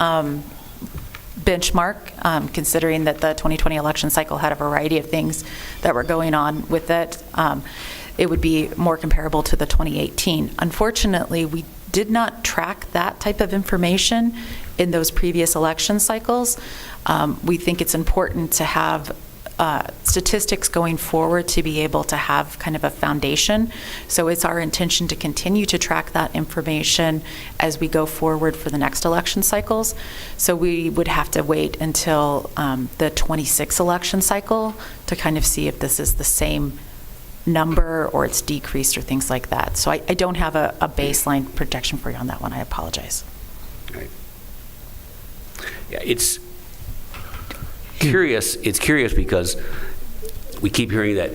benchmark, considering that the 2020 election cycle had a variety of things that were going on with it. It would be more comparable to the 2018. Unfortunately, we did not track that type of information in those previous election cycles. We think it's important to have statistics going forward to be able to have kind of a foundation. So it's our intention to continue to track that information as we go forward for the next election cycles. So we would have to wait until the 26 election cycle to kind of see if this is the same number or it's decreased or things like that. So I don't have a baseline projection for you on that one. I apologize. Right. Yeah, it's curious. It's curious because we keep hearing that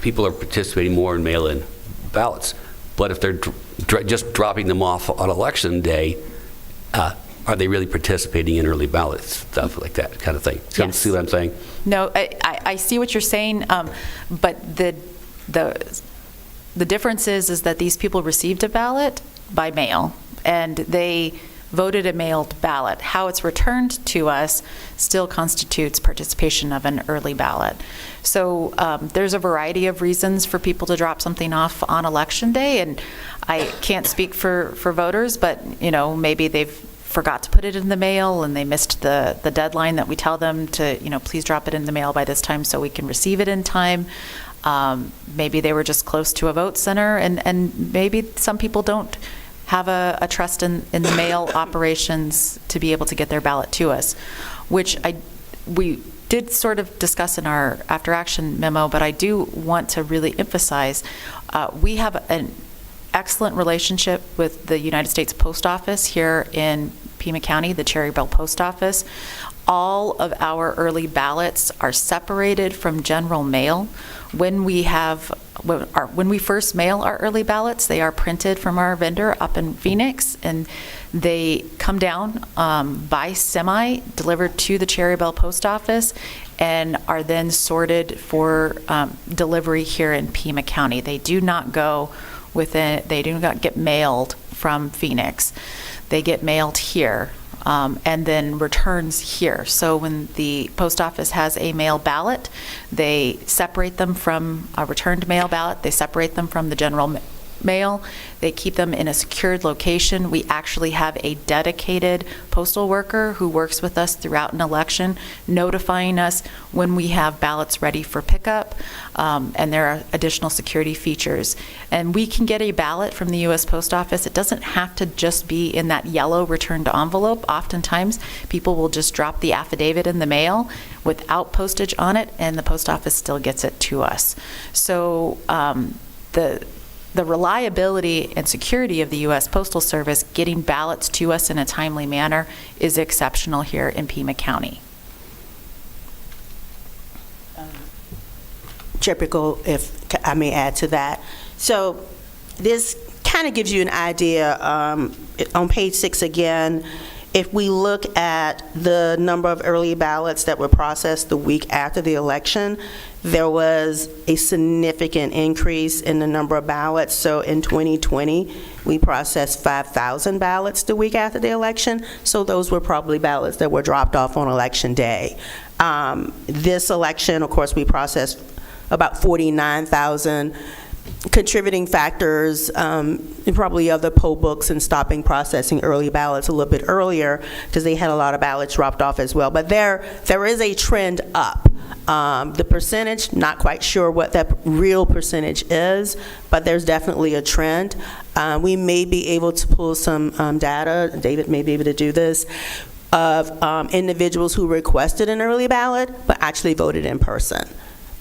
people are participating more in mail-in ballots, but if they're just dropping them off on Election Day, are they really participating in early ballots, stuff like that kind of thing? Yes. See what I'm saying? No, I see what you're saying, but the difference is that these people received a ballot by mail, and they voted a mailed ballot. How it's returned to us still constitutes participation of an early ballot. So there's a variety of reasons for people to drop something off on Election Day, and I can't speak for voters, but maybe they've forgot to put it in the mail and they missed the deadline that we tell them to, please drop it in the mail by this time so we can receive it in time. Maybe they were just close to a vote center, and maybe some people don't have a trust in the mail operations to be able to get their ballot to us, which we did sort of discuss in our after action memo, but I do want to really emphasize we have an excellent relationship with the United States Post Office here in Pima County, the Cherry Belle Post Office. All of our early ballots are separated from general mail. When we first mail our early ballots, they are printed from our vendor up in Phoenix, and they come down by semi, delivered to the Cherry Belle Post Office, and are then sorted for delivery here in Pima County. They do not go they do not get mailed from Phoenix. They get mailed here. And then returns here. So when the post office has a mail ballot, they separate them from a returned mail ballot. They separate them from the general mail. They keep them in a secured location. We actually have a dedicated postal worker who works with us throughout an election, notifying us when we have ballots ready for pickup, and there are additional security features. And we can get a ballot from the U.S. Post Office. It doesn't have to just be in that yellow returned envelope. Oftentimes, people will just drop the affidavit in the mail without postage on it, and the post office still gets it to us. So the reliability and security of the U.S. Postal Service getting ballots to us in a timely manner is exceptional here in Pima County. Chair Pickle, if I may add to that. So this kind of gives you an idea. On page 6 again, if we look at the number of early ballots that were processed the week after the election, there was a significant increase in the number of ballots. So in 2020, we processed 5,000 ballots the week after the election. So those were probably ballots that were dropped off on election day. This election, of course, we processed about 49,000. Contributing factors, probably other poll books and stopping processing early ballots a little bit earlier because they had a lot of ballots dropped off as well. But there is a trend up. The percentage, not quite sure what that real percentage is, but there's definitely a trend. We may be able to pull some data, David may be able to do this, of individuals who requested an early ballot but actually voted in person.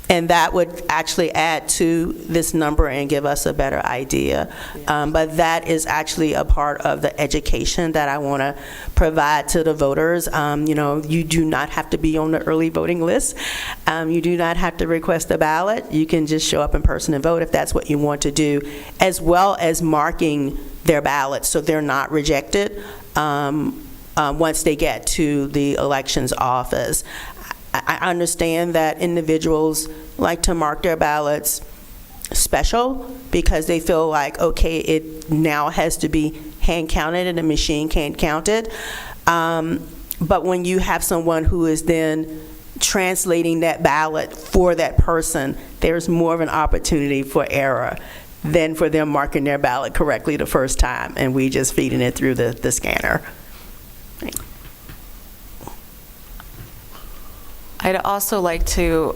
And that would actually add to this number and give us a better idea. But that is actually a part of the education that I want to provide to the voters. You do not have to be on the early voting list. You do not have to request a ballot. You can just show up in person and vote if that's what you want to do, as well as marking their ballots so they're not rejected once they get to the elections office. I understand that individuals like to mark their ballots special because they feel like, okay, it now has to be hand counted and the machine can't count it. But when you have someone who is then translating that ballot for that person, there's more of an opportunity for error than for them marking their ballot correctly the first time and we just feeding it through the scanner. I'd also like to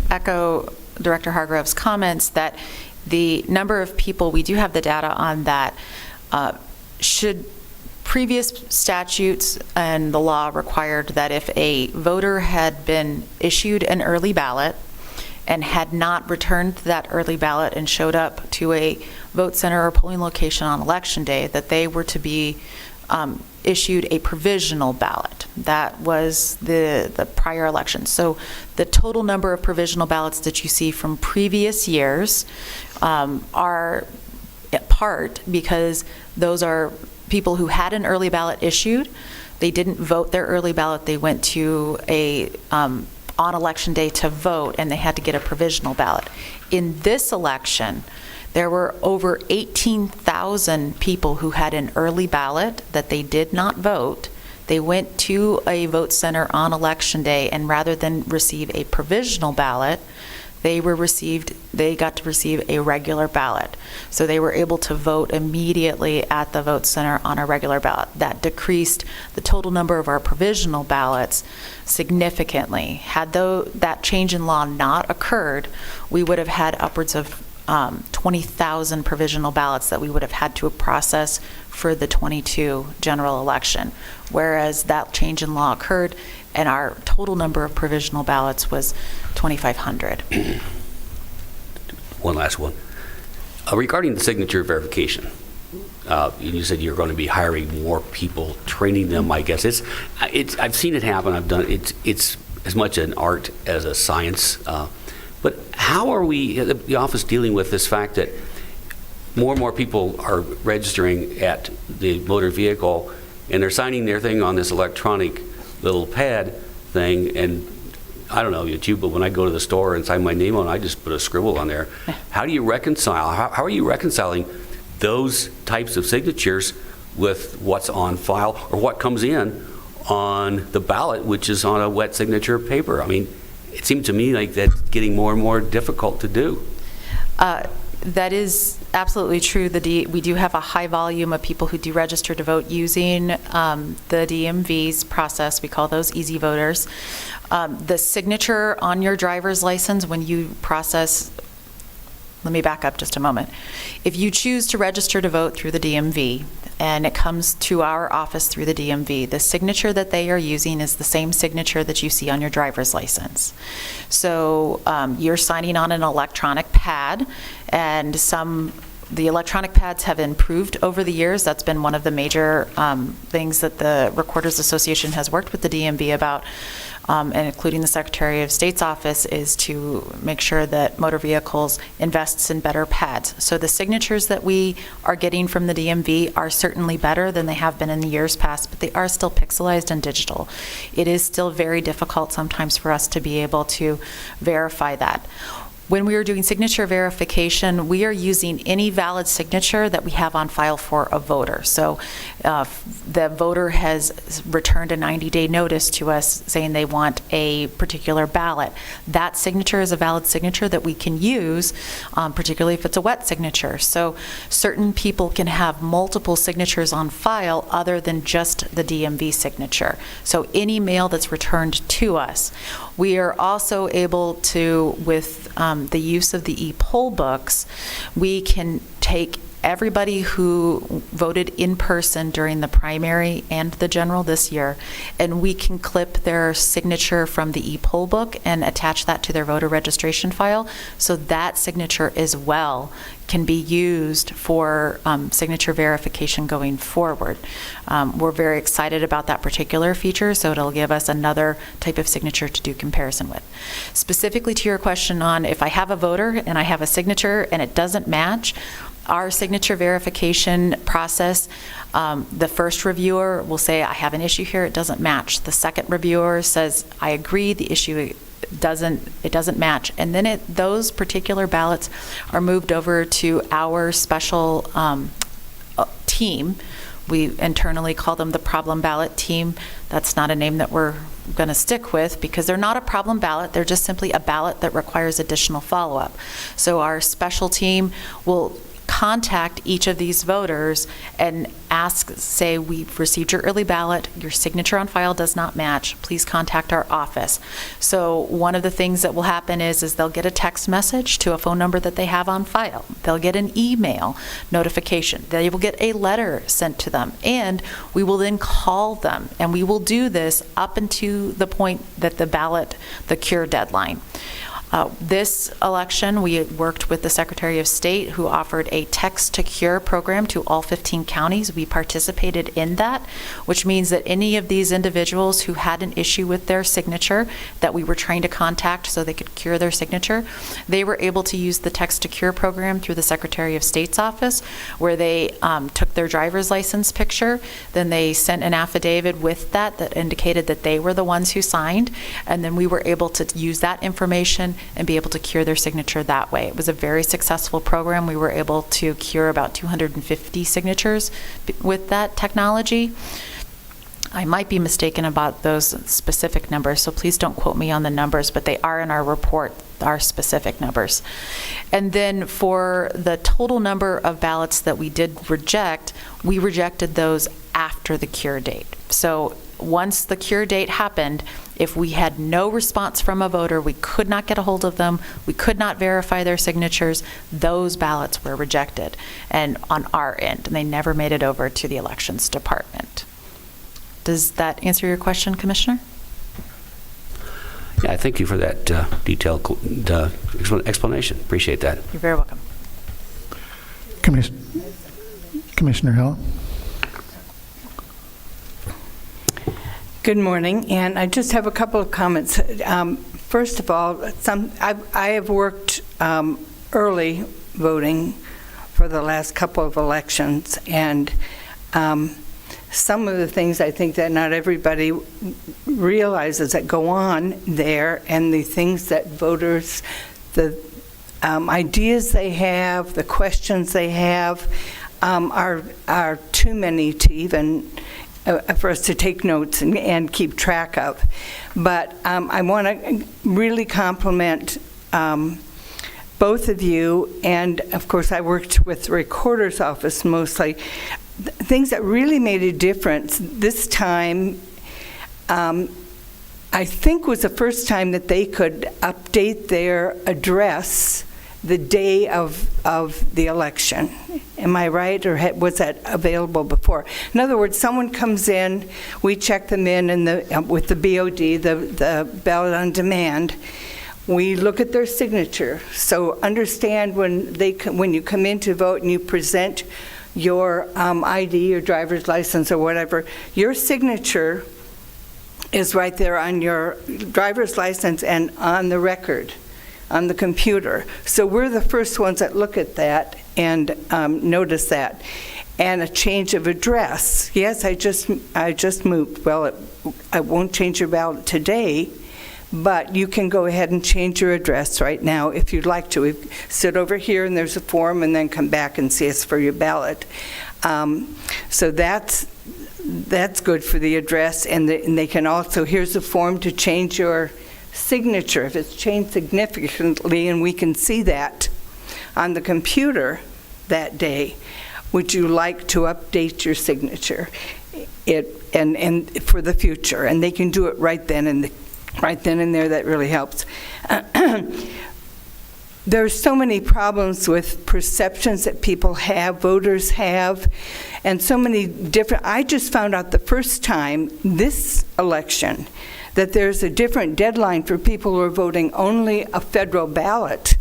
echo Director Hargrove's comments that the number of people, we do have the data on that, should previous statutes and the law required that if a voter had been issued an early ballot and had not returned that early ballot and showed up to a vote center or polling location on election day, that they were to be issued a provisional ballot. That was the prior election. So the total number of provisional ballots that you see from previous years are at part because those are people who had an early ballot issued. They didn't vote their early ballot. They went to on election day to vote, and they had to get a provisional ballot. In this election, there were over 18,000 people who had an early ballot that they did not vote. They went to a vote center on election day, and rather than receive a provisional ballot, they got to receive a regular ballot. So they were able to vote immediately at the vote center on a regular ballot. That decreased the total number of our provisional ballots significantly. Had that change in law not occurred, we would have had upwards of 20,000 provisional ballots that we would have had to process for the 22 general election, whereas that change in law occurred and our total number of provisional ballots was 2,500. One last one. Regarding the signature verification, you said you're going to be hiring more people, training them, I guess. I've seen it happen. I've done it. It's as much an art as a science. But how are we, the office, dealing with this fact that more and more people are registering at the motor vehicle, and they're signing their thing on this electronic little pad thing, and I don't know about you, but when I go to the store and sign my name on it, I just put a scribble on there. How do you reconcile, how are you reconciling those types of signatures with what's on file or what comes in on the ballot, which is on a wet signature paper? I mean, it seemed to me like that's getting more and more difficult to do. That is absolutely true. We do have a high volume of people who do register to vote using the DMV's process. We call those easy voters. The signature on your driver's license when you process, let me back up just a moment. If you choose to register to vote through the DMV and it comes to our office through the DMV, the signature that they are using is the same signature that you see on your driver's license. So you're signing on an electronic pad, and the electronic pads have improved over the years. That's been one of the major things that the Recorders Association has worked with the DMV about, and including the Secretary of State's office, is to make sure that motor vehicles invests in better pads. So the signatures that we are getting from the DMV are certainly better than they have been in the years past, but they are still pixelized and digital. It is still very difficult sometimes for us to be able to verify that. When we are doing signature verification, we are using any valid signature that we have on file for a voter. So the voter has returned a 90-day notice to us saying they want a particular ballot. That signature is a valid signature that we can use, particularly if it's a wet signature. So certain people can have multiple signatures on file other than just the DMV signature. So any mail that's returned to us. We are also able to, with the use of the e-poll books, we can take everybody who voted in person during the primary and the general this year, and we can clip their signature from the e-poll book and attach that to their voter registration file, so that signature as well can be used for signature verification going forward. We're very excited about that particular feature, so it'll give us another type of signature to do comparison with. Specifically to your question on if I have a voter and I have a signature and it doesn't match, our signature verification process, the first reviewer will say, I have an issue here, it doesn't match. The second reviewer says, I agree, the issue doesn't match. And then those particular ballots are moved over to our special team. We internally call them the problem ballot team. That's not a name that we're going to stick with because they're not a problem ballot. They're just simply a ballot that requires additional follow-up. So our special team will contact each of these voters and ask, say, we've received your early ballot, your signature on file does not match, please contact our office. So one of the things that will happen is they'll get a text message to a phone number that they have on file. They'll get an email notification. They will get a letter sent to them, and we will then call them, and we will do this up until the point that the cure deadline. This election, we worked with the Secretary of State, who offered a text-to-cure program to all 15 counties. We participated in that, which means that any of these individuals who had an issue with their signature that we were trying to contact so they could cure their signature, they were able to use the text-to-cure program through the Secretary of State's office, where they took their driver's license picture, then they sent an affidavit with that indicated that they were the ones who signed, and then we were able to use that information and be able to cure their signature that way. It was a very successful program. We were able to cure about 250 signatures with that technology. I might be mistaken about those specific numbers, so please don't quote me on the numbers, but they are in our report, our specific numbers. And then for the total number of ballots that we did reject, we rejected those after the cure date. So once the cure date happened, if we had no response from a voter, we could not get a hold of them, we could not verify their signatures, those ballots were rejected and on our end, and they never made it over to the elections department. Does that answer your question, Commissioner? Yeah, thank you for that detailed You're explanation. Appreciate that. very welcome. Commissioner Commissioner Hill. Good morning, and I just have a couple of comments. First of all, I have worked early voting for the last couple of elections, and some of the things I think that not everybody realizes that go on there, and the things that voters, the ideas they have, the questions they have, are too many to even for us to take notes and keep track of. But I want to really compliment both of you, and of course I worked with the recorder's office mostly. Things that really made a difference this time, I think was the first time that they could update their address the day of the election. Am I right, or was that available before? In other words, someone comes in, we check them in with the BOD, the ballot on demand. We look at their signature. So understand when you come in to vote and you present your ID, your driver's license or whatever, your signature is right there on your driver's license and on the record, on the computer. So we're the first ones that look at that and notice that. And a change of address. Yes, I just moved. Well, I won't change your ballot today, but you can go ahead and change your address right now if you'd like to. We sit over here and there's a form, and then come back and see us for your ballot. So that's good for the address, and they can also, here's a form to change your signature if it's changed significantly, and we can see that on the computer that day. Would you like to update your signature and for the future? And they can do it right then and there. That really helps. There's so many problems with perceptions that people have, voters have, and so many different. I just found out the first time this election that there's a different deadline for people who are voting only a federal ballot.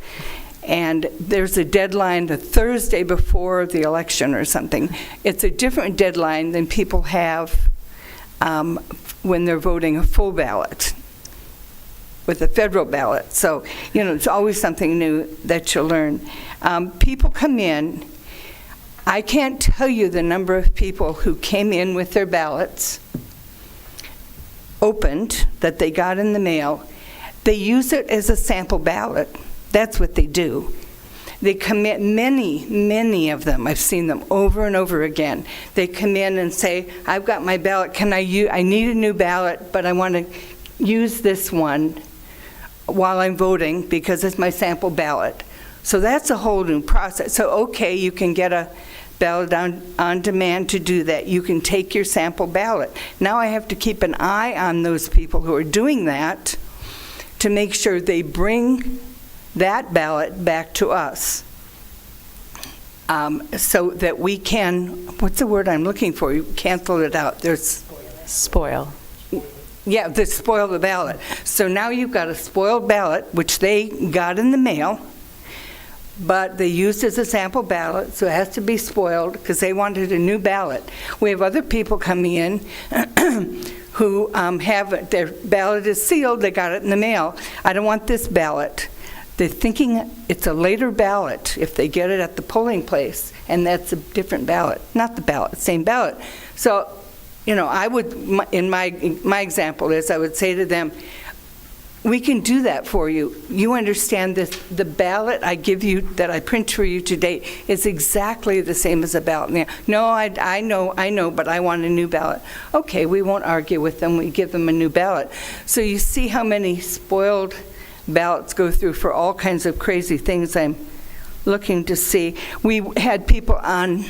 And there's a deadline the Thursday before the election or something. It's a different deadline than people have when they're voting a full ballot with a federal ballot. So, it's always something new that you'll learn. People come in. I can't tell you the number of people who came in with their ballots opened, that they got in the mail. They use it as a sample ballot. That's what they do. They come in, many of them, I've seen them over and over again. They come in and say, I've got my ballot, I need a new ballot, but I want to use this one while I'm voting because it's my sample ballot. So that's a whole new process. So, okay, you can get a ballot on demand to do that. You can take your sample ballot. Now I have to keep an eye on those people who are doing that to make sure they bring that ballot back to us so that we can, what's the word I'm looking for? You cancel it out. There's Spoil. Yeah, they spoil the ballot. So now you've got a spoiled ballot, which they got in the mail, but they used as a sample ballot, so it has to be spoiled because they wanted a new ballot. We have other people coming in who have their ballot is sealed, they got it in the mail. I don't want this ballot. They're thinking it's a later ballot if they get it at the polling place, and that's a different ballot. Not the ballot, same ballot. So, I would, in my example is, I would say to them, we can do that for you. You understand this, the ballot I give you, that I print for you today, is exactly the same as a ballot. Now, no, I know, but I want a new ballot. Okay, we won't argue with them. We give them a new ballot. So you see how many spoiled ballots go through for all kinds of crazy things I'm looking to see. We had people on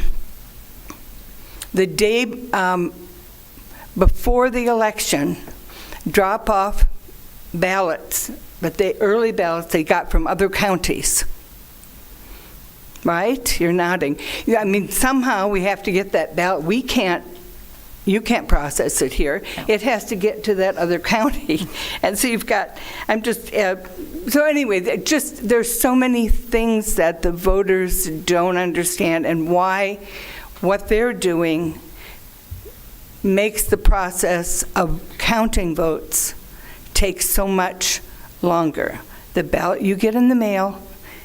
the day before the election drop off ballots, but early ballots they got from other counties. Right? You're nodding. Yeah, I mean, somehow we have to get that ballot. You can't process it here. No. It has to get to that other county. And so you've got, so anyway, there's so many things that the voters don't understand, and why what they're doing makes the process of counting votes take so much longer. The ballot you get in the mail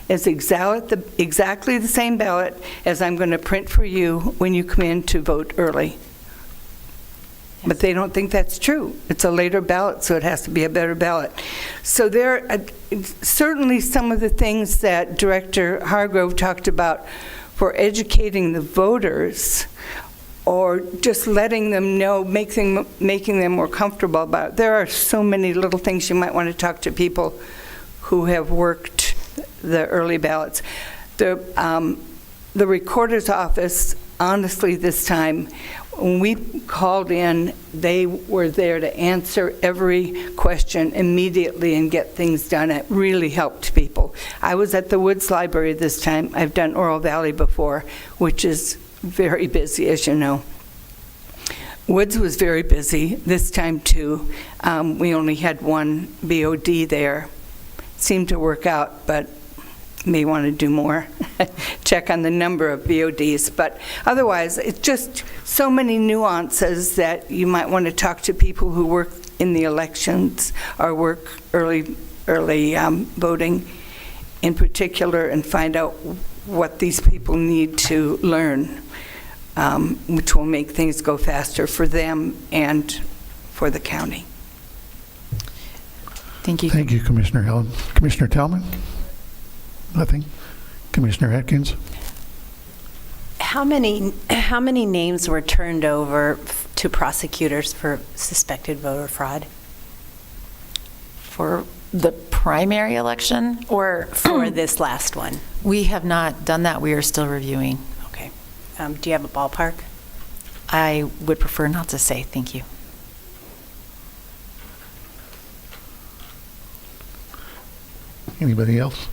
is exactly the same ballot as I'm going to print for you when you come in to vote early. But they don't think that's true. It's a later ballot, so it has to be a better ballot. So there are certainly some of the things that Director Hargrove talked about for educating the voters, or just letting them know, making them more comfortable about it. There are so many little things you might want to talk to people who have worked the early ballots. The recorder's office, honestly, this time, when we called in, they were there to answer every question immediately and get things done. It really helped people. I was at the Woods Library this time. I've done Oro Valley before, which is very busy, as you know. Woods was very busy this time, too. We only had one BOD there. Seemed to work out, but may want to do more. Check on the number of BODs. But otherwise, it's just so many nuances that you might want to talk to people who work in the elections or work early voting in particular, and find out what these people need to learn, which will make things go faster for them and for the county. Thank you. Thank you, Commissioner Helen. Commissioner Tellman? Nothing. Commissioner Atkins? How many names were turned over to prosecutors for suspected voter fraud? For the primary election? Or for this last one? We have not done that. We are still reviewing. Okay. Do you have a ballpark? I would prefer not to say. Thank you. Anybody else?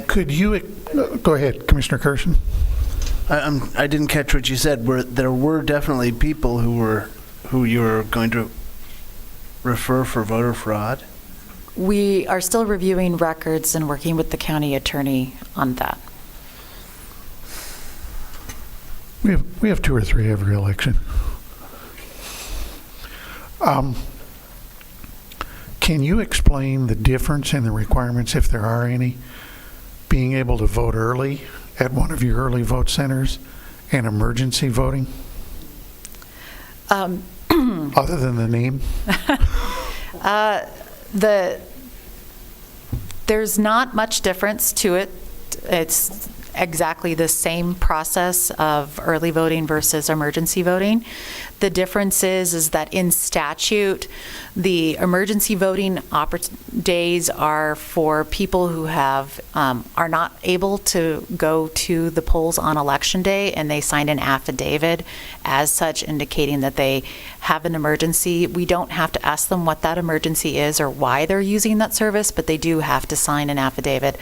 Could you, go ahead, Commissioner Kirshen. I didn't catch what you said. There were definitely people who you were going to refer for voter fraud? We are still reviewing records and working with the county attorney on that. We have 2 or 3 every election. Can you explain the difference in the requirements, if there are any, being able to vote early at one of your early vote centers and emergency voting? Other than the name? There's not much difference to it. It's exactly the same process of early voting versus emergency voting. The difference is that in statute, the emergency voting days are for people who are not able to go to the polls on election day, and they sign an affidavit as such indicating that they have an emergency. We don't have to ask them what that emergency is or why they're using that service, but they do have to sign an affidavit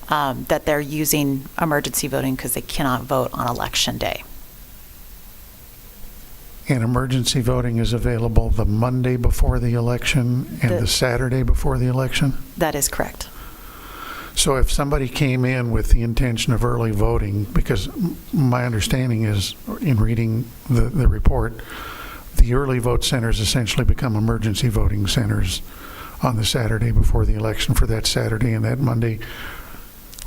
that they're using emergency voting because they cannot vote on election day. And emergency voting is available the Monday before the election and the Saturday before the election? That is correct. So if somebody came in with the intention of early voting, because my understanding is, in reading the report, the early vote centers essentially become emergency voting centers on the Saturday before the election for that Saturday and that Monday,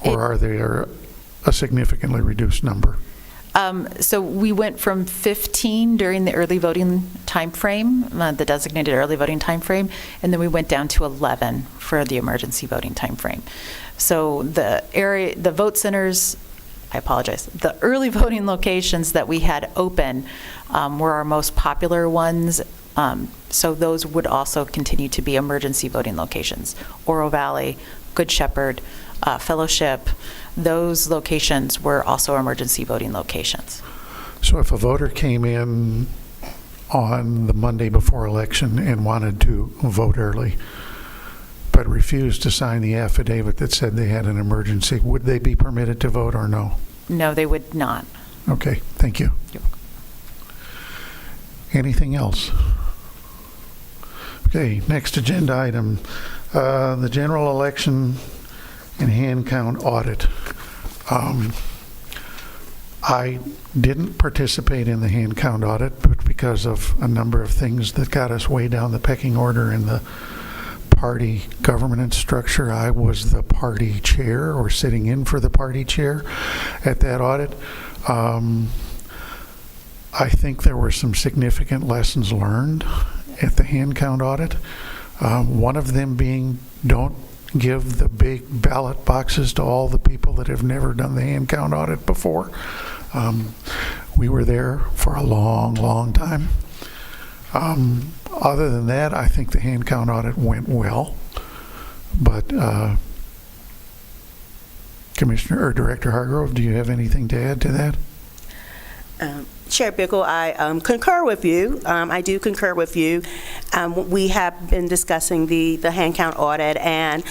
or are they a significantly reduced number? So we went from 15 during the early voting time frame, the designated early voting time frame, and then we went down to 11 for the emergency voting time frame. So the vote centers, I apologize, the early voting locations that we had open were our most popular ones. So those would also continue to be emergency voting locations. Oro Valley, Good Shepherd, Fellowship, those locations were also emergency voting locations. So if a voter came in on the Monday before election and wanted to vote early, but refused to sign the affidavit that said they had an emergency, would they be permitted to vote or no? No, they would not. Okay, thank you. Anything else? Okay, next agenda item, the general election and hand count audit. I didn't participate in the hand count audit, but because of a number of things that got us way down the pecking order in the party governance structure, I was the party chair, or sitting in for the party chair at that audit. I think there were some significant lessons learned at the hand count audit. One of them being, don't give the big ballot boxes to all the people that have never done the hand count audit before. We were there for a long, long time. Other than that, I think the hand count audit went well. But Commissioner or Director Hargrove, do you have anything to add to that? Chair Bickle, I concur with you. I do concur with you. We have been discussing the hand count audit, and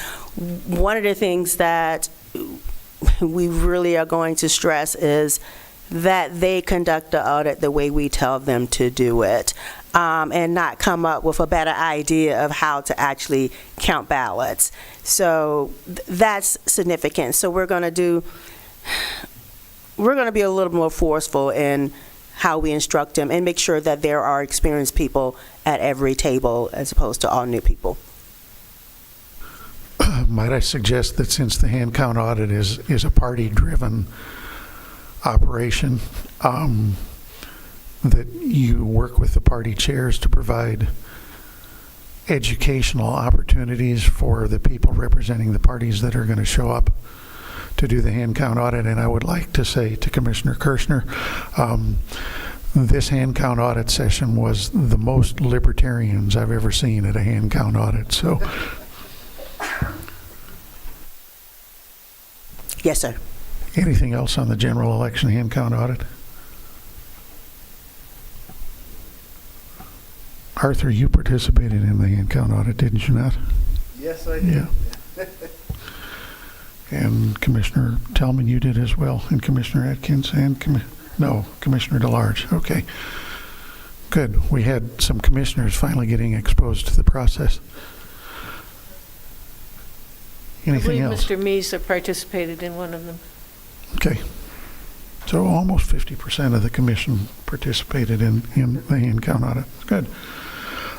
one of the things that we really are going to stress is that they conduct the audit the way we tell them to do it, and not come up with a better idea of how to actually count ballots. So that's significant. So we're going to be a little more forceful in how we instruct them and make sure that there are experienced people at every table as opposed to all new people. Might I suggest that since the hand count audit is a party-driven operation, that you work with the party chairs to provide educational opportunities for the people representing the parties that are going to show up to do the hand count audit. And I would like to say to Commissioner Kirschner, this hand count audit session was the most libertarians I've ever seen at a hand count audit. So, yes, sir. Anything else on the general election hand count audit? Arthur, you participated in the hand count audit, didn't you not? Yes, I did. Yeah. And Commissioner Tellman, you did as well, and Commissioner Atkins, and Commissioner DeLarge. Okay, good. We had some commissioners finally getting exposed to the process. Anything I else? believe Mr. Meese participated in one of them. Okay. So almost 50% of the commission participated in the hand count audit. Good.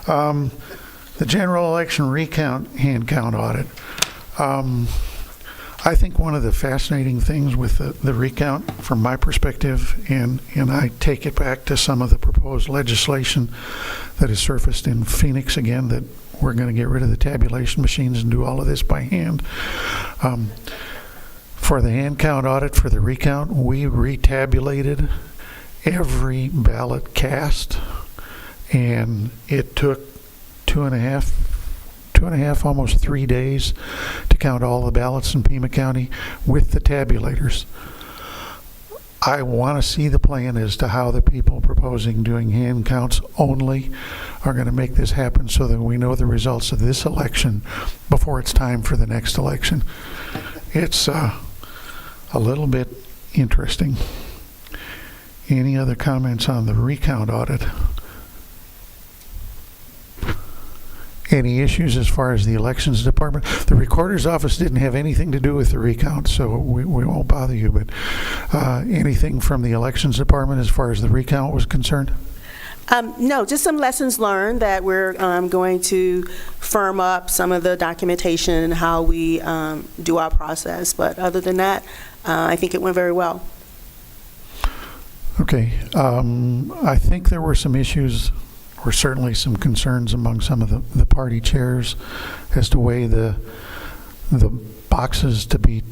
The general election recount hand count audit. I think one of the fascinating things with the recount, from my perspective, and I take it back to some of the proposed legislation that has surfaced in Phoenix again, that we're going to get rid of the tabulation machines and do all of this by hand. For the hand count audit, for the recount, we retabulated every ballot cast, and it took two and a half, almost 3 days to count all the ballots in Pima County with the tabulators. I want to see the plan as to how the people proposing doing hand counts only are going to make this happen, so that we know the results of this election before it's time for the next election. It's a little bit interesting. Any other comments on the recount audit? Any issues as far as the elections department? The recorder's office didn't have anything to do with the recount, so we won't bother you, but anything from the elections department as far as the recount was concerned? No, just some lessons learned that we're going to firm up some of the documentation and how we do our process. But other than that, I think it went very well. Okay. I think there were some issues, or certainly some concerns among some of the party chairs as to way the boxes to be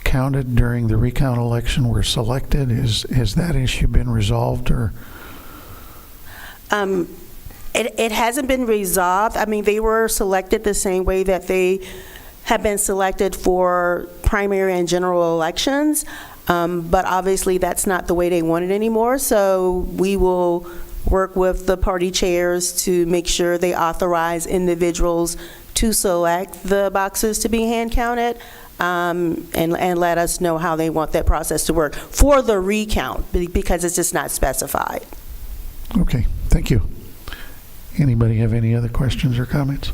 counted during the recount election were selected. Has that issue been resolved, or? It hasn't been resolved. I mean, they were selected the same way that they have been selected for primary and general elections, but obviously that's not the way they want it anymore. So we will work with the party chairs to make sure they authorize individuals to select the boxes to be hand counted, and let us know how they want that process to work for the recount, because it's just not specified. Okay, thank you. Anybody have any other questions or comments?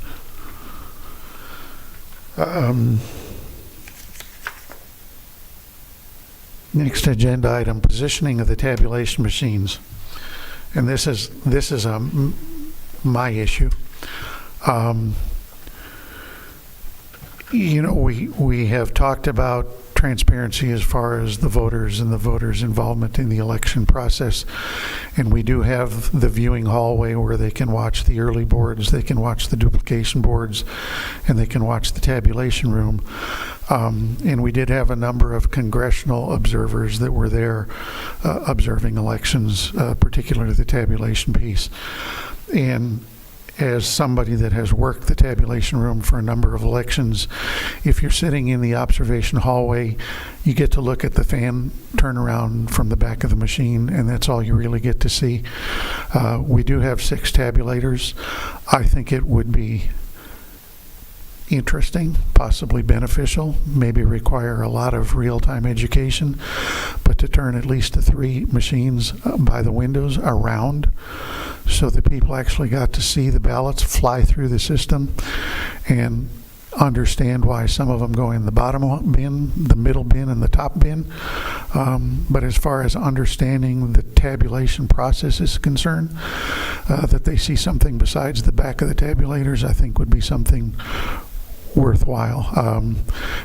Next agenda item, positioning of the tabulation machines. And this is my issue. We have talked about transparency as far as the voters and the voters' involvement in the election process. And we do have the viewing hallway where they can watch the early boards, they can watch the duplication boards, and they can watch the tabulation room. And we did have a number of congressional observers that were there observing elections, particularly the tabulation piece. And as somebody that has worked the tabulation room for a number of elections, if you're sitting in the observation hallway, you get to look at the fan turnaround from the back of the machine, and that's all you really get to see. We do have 6 tabulators. I think it would be interesting, possibly beneficial, maybe require a lot of real-time education, but to turn at least to 3 machines by the windows around so that people actually got to see the ballots fly through the system and understand why some of them go in the bottom bin, the middle bin, and the top bin. But as far as understanding the tabulation process is concerned, that they see something besides the back of the tabulators, I think would be something worthwhile.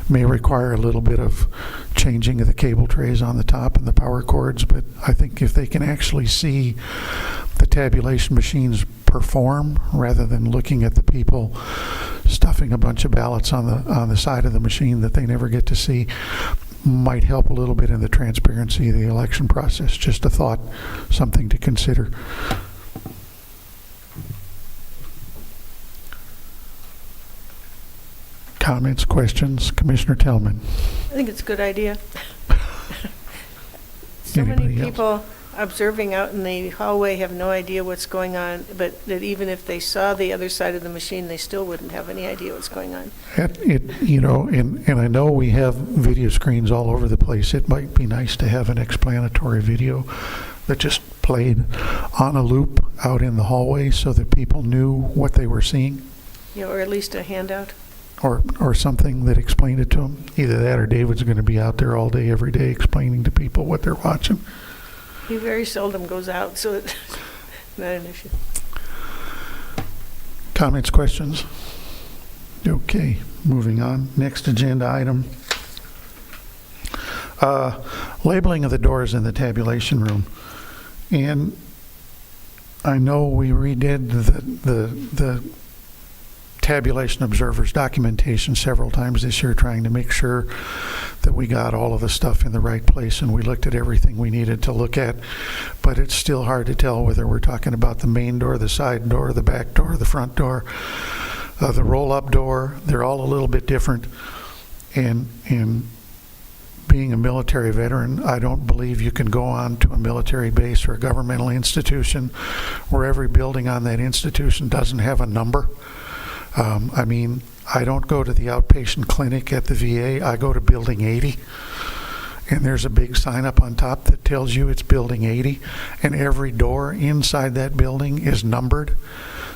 May require a little bit of changing of the cable trays on the top and the power cords, but I think if they can actually see the tabulation machines perform rather than looking at the people stuffing a bunch of ballots on the side of the machine that they never get to see, might help a little bit in the transparency of the election process. Just a thought, something to consider. Comments, questions? Commissioner Tellman. I think it's a good idea. So Anybody many else? people observing out in the hallway have no idea what's going on, but that even if they saw the other side of the machine, they still wouldn't have any idea what's going on. And I know we have video screens all over the place. It might be nice to have an explanatory video that just played on a loop out in the hallway so that people knew what they were seeing, Or at least a handout. or something that explained it to them. Either that or David's going to be out there all day, every day, explaining to people what they're watching. He very seldom goes out, so it's not an issue. Comments, questions? Okay, moving on. Next agenda item. Labeling of the doors in the tabulation room. And I know we redid the tabulation observers documentation several times this year, trying to make sure that we got all of the stuff in the right place and we looked at everything we needed to look at. But it's still hard to tell whether we're talking about the main door, the side door, the back door, the front door, the roll-up door. They're all a little bit different. And being a military veteran, I don't believe you can go on to a military base or a governmental institution where every building on that institution doesn't have a number. I don't go to the outpatient clinic at the VA. I go to Building 80, and there's a big sign up on top that tells you it's Building 80, and every door inside that building is numbered.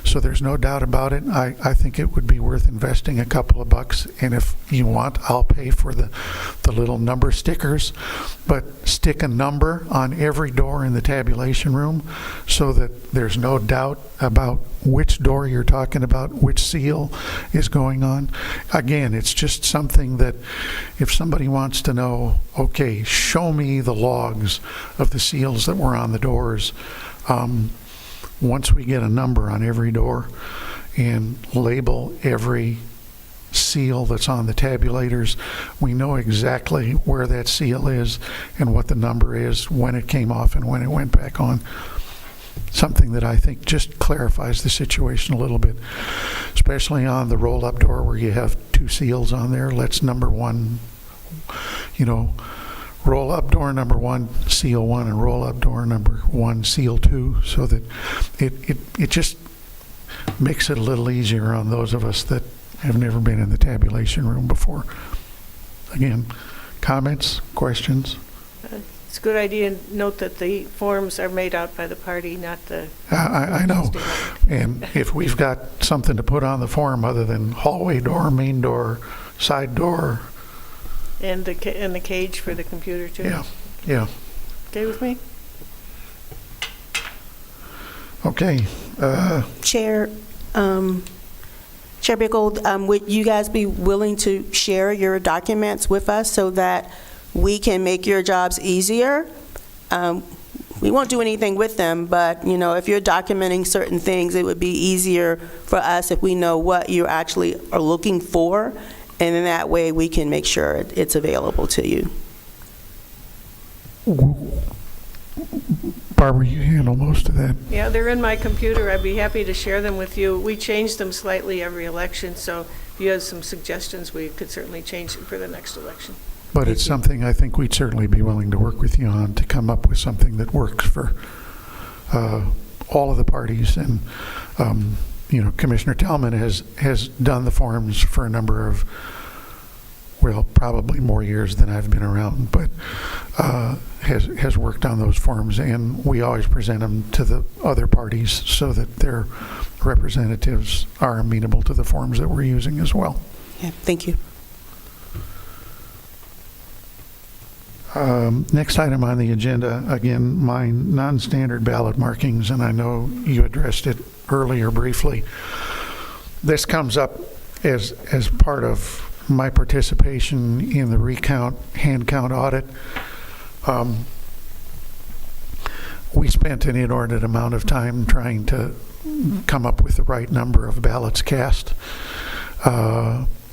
So there's no doubt about it. I think it would be worth investing a couple of bucks, and if you want, I'll pay for the little number stickers, but stick a number on every door in the tabulation room so that there's no doubt about which door you're talking about, which seal is going on. Again, it's just something that if somebody wants to know, okay, show me the logs of the seals that were on the doors. Once we get a number on every door and label every seal that's on the tabulators, we know exactly where that seal is and what the number is, when it came off and when it went back on. Something that I think just clarifies the situation a little bit, especially on the roll-up door where you have 2 seals on there. Let's number 1, roll-up door number 1, seal 1, and roll-up door number 1, seal 2, so that it just makes it a little easier on those of us that have never been in the tabulation room before. Again, comments, questions? It's a good idea. Note that the forms are made out by the party, not the... I know. And if we've got something to put on the form other than hallway door, main door, side door, And the cage for the computer, too? Yeah. Okay with me? Okay. Chair, Chair Bickel, would you guys be willing to share your documents with us so that we can make your jobs easier? We won't do anything with them, but, if you're documenting certain things, it would be easier for us if we know what you actually are looking for, and in that way, we can make sure it's available to you. Barbara, you handle most of that. Yeah, they're in my computer. I'd be happy to share them with you. We change them slightly every election, so if you have some suggestions, we could certainly change them for the next election. But it's something I think we'd certainly be willing to work with you on to come up with something that works for all of the parties. And, Commissioner Tellman has done the forms for a number of, probably more years than I've been around, but has worked on those forms, and we always present them to the other parties so that their representatives are amenable to the forms that we're using as well. Yeah, thank you. Next item on the agenda, again, my non-standard ballot markings, and I know you addressed it earlier briefly. This comes up as part of my participation in the recount, hand count audit. We spent an inordinate amount of time trying to come up with the right number of ballots cast.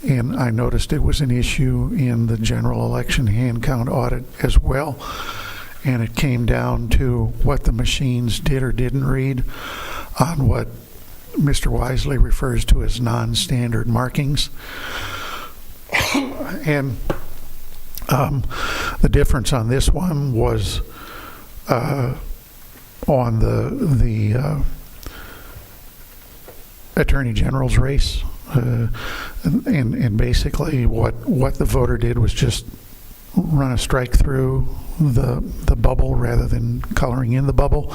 And I noticed it was an issue in the general election hand count audit as well. And it came down to what the machines did or didn't read on what Mr. Wisely refers to as non-standard markings. And the difference on this one was on the Attorney General's race. And basically what the voter did was just run a strike through the bubble rather than coloring in the bubble.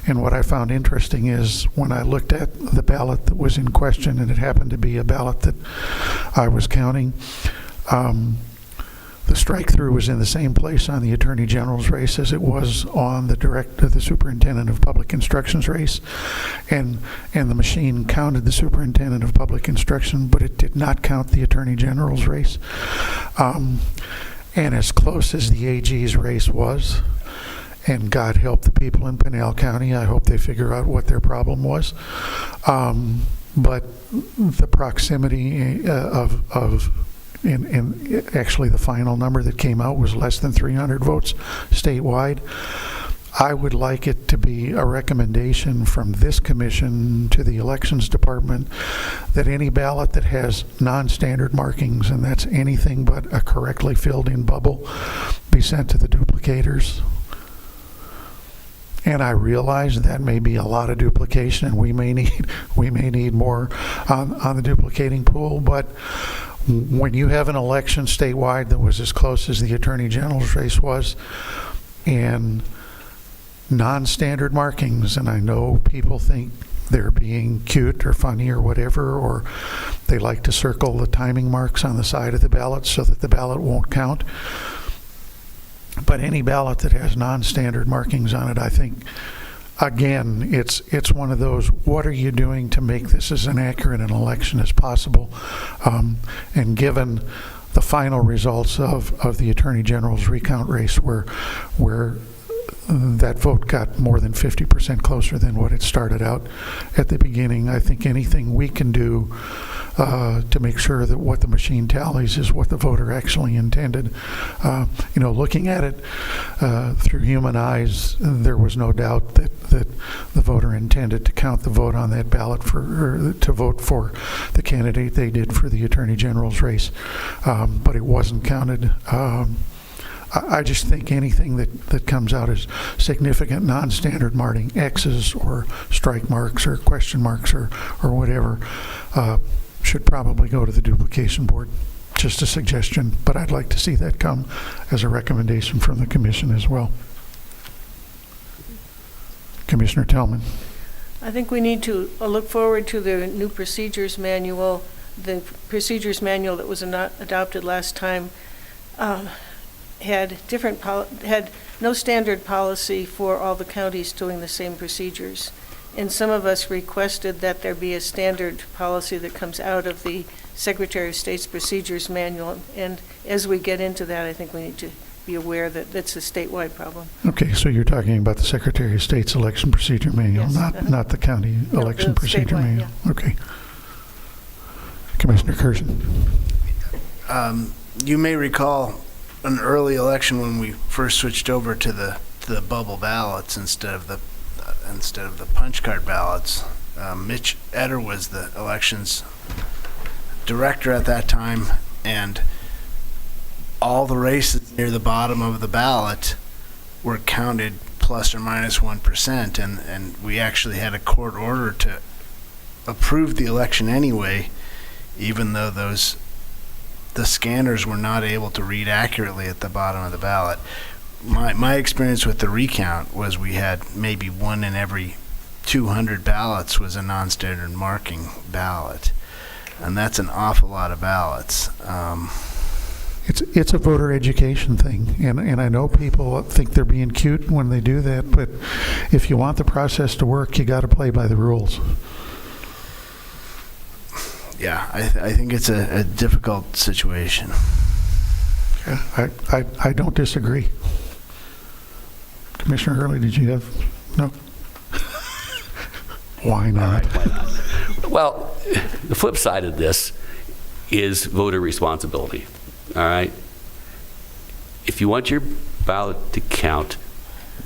And what I found interesting is when I looked at the ballot that was in question, and it happened to be a ballot that I was counting, the strike through was in the same place on the Attorney General's race as it was on the Superintendent of Public Instruction's race, and the machine counted the Superintendent of Public Instruction, but it did not count the Attorney General's race. And as close as the AG's race was, and God help the people in Pinal County, I hope they figure out what their problem was. But the proximity and actually the final number that came out was less than 300 votes statewide. I would like it to be a recommendation from this commission to the elections department that any ballot that has non-standard markings, and that's anything but a correctly filled in bubble, be sent to the duplicators. And I realize that may be a lot of duplication, and we may need more on the duplicating pool, but when you have an election statewide that was as close as the Attorney General's race was, and non-standard markings, and I know people think they're being cute or funny or whatever, or they like to circle the timing marks on the side of the ballot so that the ballot won't count. But any ballot that has non-standard markings on it, I think, again, it's one of those, what are you doing to make this as inaccurate an election as possible? And given the final results of the Attorney General's recount race, where that vote got more than 50% closer than what it started out at the beginning, I think anything we can do to make sure that what the machine tallies is what the voter actually intended. Looking at it through human eyes, there was no doubt that the voter intended to count the vote on that ballot to vote for the candidate they did for the Attorney General's race, but it wasn't counted. I just think anything that comes out as significant non-standard marking, X's or strike marks or question marks or whatever, should probably go to the duplication board. Just a suggestion, but I'd like to see that come as a recommendation from the commission as well. Commissioner Tellman. I think we need to look forward to the new procedures manual, the procedures manual that was adopted last time. had had no standard policy for all the counties doing the same procedures. And some of us requested that there be a standard policy that comes out of the Secretary of State's Procedures Manual. And as we get into that, I think we need to be aware that that's a statewide problem. Okay, so you're talking about the Secretary of State's election procedure manual, Yes. not the county No, election the procedure statewide, manual? Okay. Commissioner Curzon. You may recall an early election when we first switched over to the bubble ballots instead of the punch card ballots. Mitch Etter was the elections director at that time, and all the races near the bottom of the ballot were counted plus or minus 1%, and we actually had a court order to approve the election anyway, even though the scanners were not able to read accurately at the bottom of the ballot. My experience with the recount was we had maybe 1 in every 200 ballots was a non-standard marking ballot, and that's an awful lot of ballots. It's a voter education thing, and I know people think they're being cute when they do that, but if you want the process to work, you got to play by the rules. Yeah, I think it's a difficult situation. Yeah, I don't disagree. Commissioner Hurley, did you have no? Why not? Why not? Well, the flip side of this is voter responsibility. All right? If you want your ballot to count,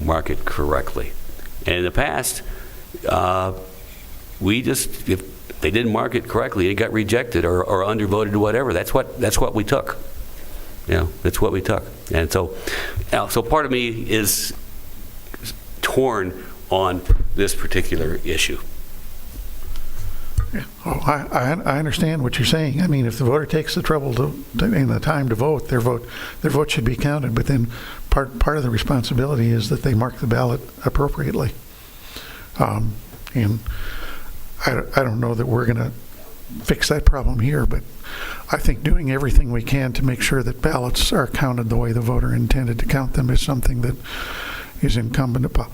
mark it correctly. And in the past, if they didn't mark it correctly, it got rejected or undervoted or whatever. That's what we took. That's what we took. And so part of me is torn on this particular issue. Yeah. Oh, I understand what you're saying. I mean, if the voter takes the trouble and the time to vote, their vote should be counted. But then part of the responsibility is that they mark the ballot appropriately. And I don't know that we're going to fix that problem here, but I think doing everything we can to make sure that ballots are counted the way the voter intended to count them is something that is incumbent upon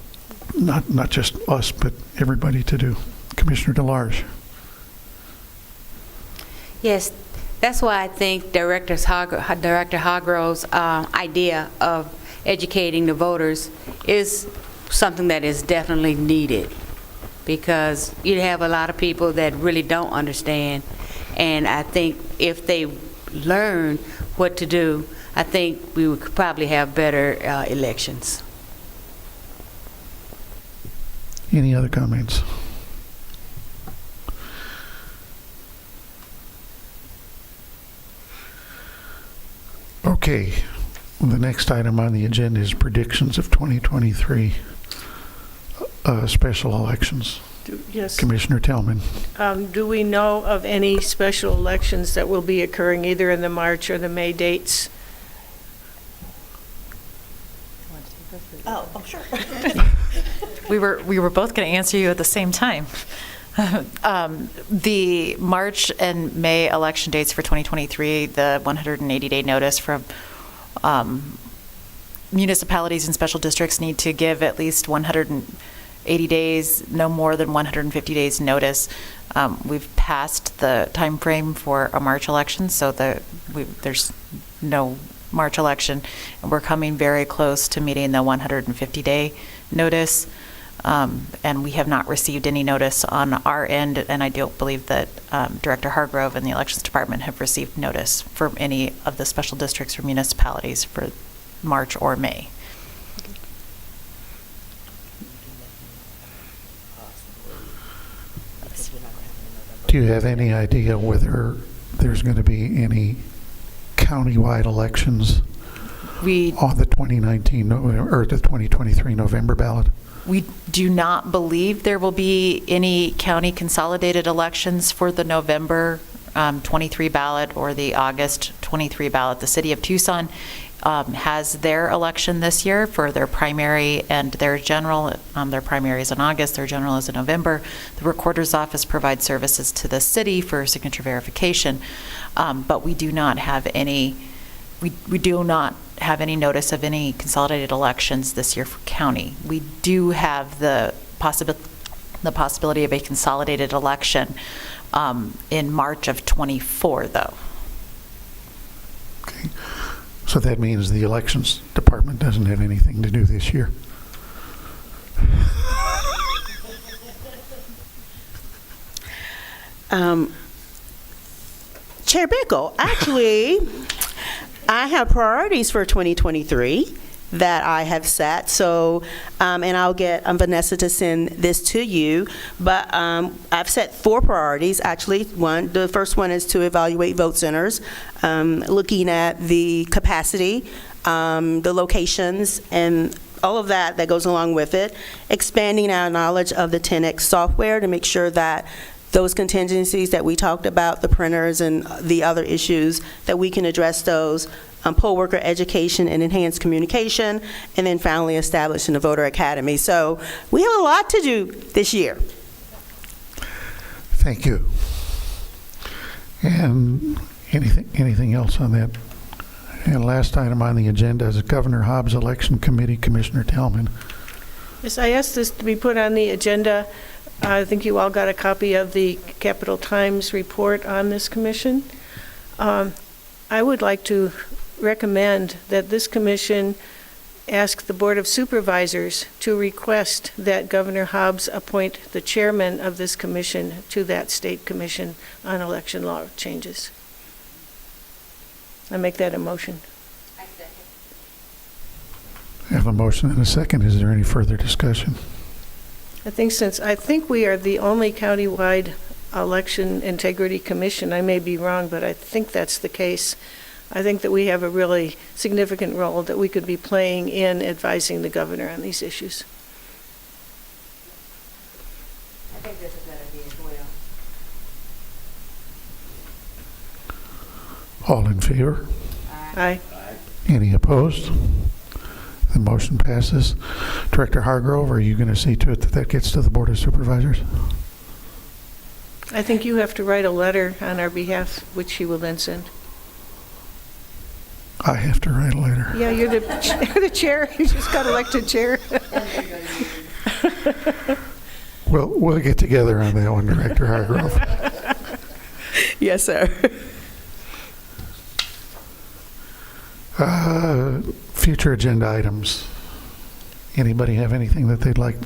not just us, but everybody to do. Commissioner DeLarge. Yes, that's why I think Director Hargrove's idea of educating the voters is something that is definitely needed, because you have a lot of people that really don't understand, and I think if they learn what to do, I think we would probably have better elections. Any other comments? Okay, the next item on the agenda is predictions of 2023 special elections. Yes. Commissioner Tillman. Do we know of any special elections that will be occurring either in the March or the May dates? Oh, sure. We were both going to answer you at the same time. The March and May election dates for 2023, the 180-day notice from municipalities and special districts need to give at least 180 days, no more than 150 days notice. We've passed the time frame for a March election, so there's no March election, and we're coming very close to meeting the 150-day notice. And we have not received any notice on our end, and I don't believe that Director Hargrove and the Elections Department have received notice from any of the special districts or municipalities for March or May. Do you have any idea whether there's going to be any countywide elections on the 2019 or the 2023 November ballot? We do not believe there will be any county consolidated elections for the November 23 ballot or the August 23 ballot. The city of Tucson has their election this year for their primary and their general. Their primary is in August, their general is in November. The recorder's office provides services to the city for signature verification, but we do not have any we do not have any notice of any consolidated elections this year for county. We do have the possibility of a consolidated election in March of '24, though. Okay. So that means the elections department doesn't have anything to do this year. Chair Bickle, actually, I have priorities for 2023 that I have set. So, and I'll get Vanessa to send this to you. But I've set 4 priorities. Actually, the first one is to evaluate vote centers, looking at the capacity, the locations, and all of that goes along with it. Expanding our knowledge of the 10X software to make sure that those contingencies that we talked about, the printers and the other issues, that we can address those. Poll worker education and enhanced communication, and then finally establishing a voter academy. So we have a lot to do this year. Thank you. And anything else on that? And last item on the agenda is Governor Hobbs Election Committee, Commissioner Tellman. Yes, I asked this to be put on the agenda. I think you all got a copy of the Capital Times report on this commission. I would like to recommend that this commission ask the Board of Supervisors to request that Governor Hobbs appoint the chairman of this commission to that state commission on election law changes. I make that a motion. I have a motion and a second. Is there any further discussion? I think we are the only countywide election integrity commission. I may be wrong, but I think that's the case. I think that we have a really significant role that we could be playing in advising the governor on these issues. I think that's a good idea as well. All in favor? Aye. Any opposed? The motion passes. Director Hargrove, are you going to see to it that that gets to the Board of Supervisors? I think you have to write a letter on our behalf, which he will then send. I have to write a letter. Yeah, you're the chair. You just got elected chair. We'll get together on that one, Director Hargrove. Yes, sir. Future agenda items. Anybody have anything that they'd like?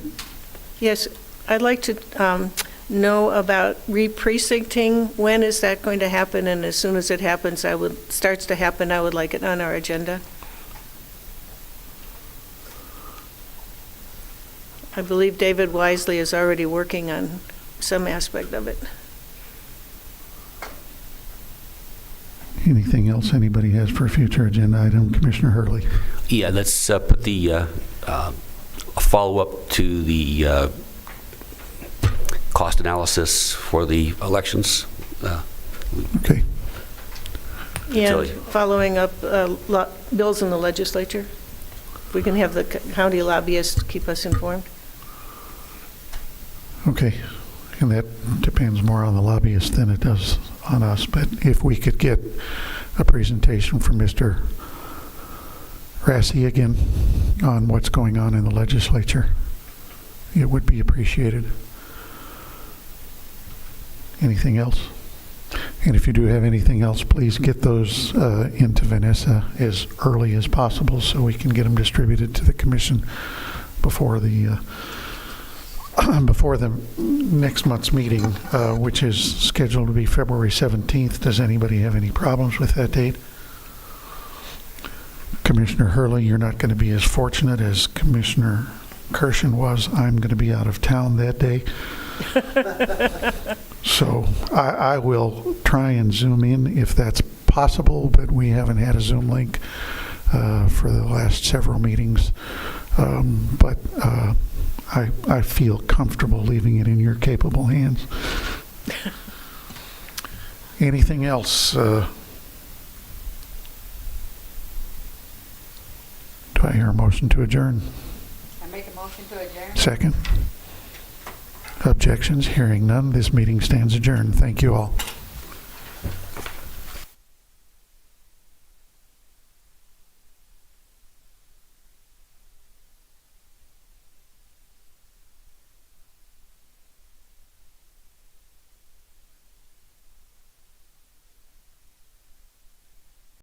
Yes, I'd like to know about re-precincting. When is that going to happen? And as soon as it happens, starts to happen, I would like it on our agenda. I believe David Wisely is already working on some aspect of it. Anything else anybody has for a future agenda item? Commissioner Hurley. Yeah, let's put the follow-up to the cost analysis for the elections. Okay. And following up bills in the legislature. We can have the county lobbyists keep us informed. Okay. And that depends more on the lobbyist than it does on us. But if we could get a presentation from Mr. Rassi again on what's going on in the legislature, it would be appreciated. Anything else? And if you do have anything else, please get those into Vanessa as early as possible so we can get them distributed to the commission before the next month's meeting, which is scheduled to be February 17th. Does anybody have any problems with that date? Commissioner Hurley, you're not going to be as fortunate as Commissioner Kirshen was. I'm going to be out of town that day. So I will try and Zoom in if that's possible, but we haven't had a Zoom link for the last several meetings. But I feel comfortable leaving it in your capable hands. Anything else? Do I hear a motion to adjourn? I make a motion to adjourn. Second? Objections? Hearing none, this meeting stands adjourned. Thank you all.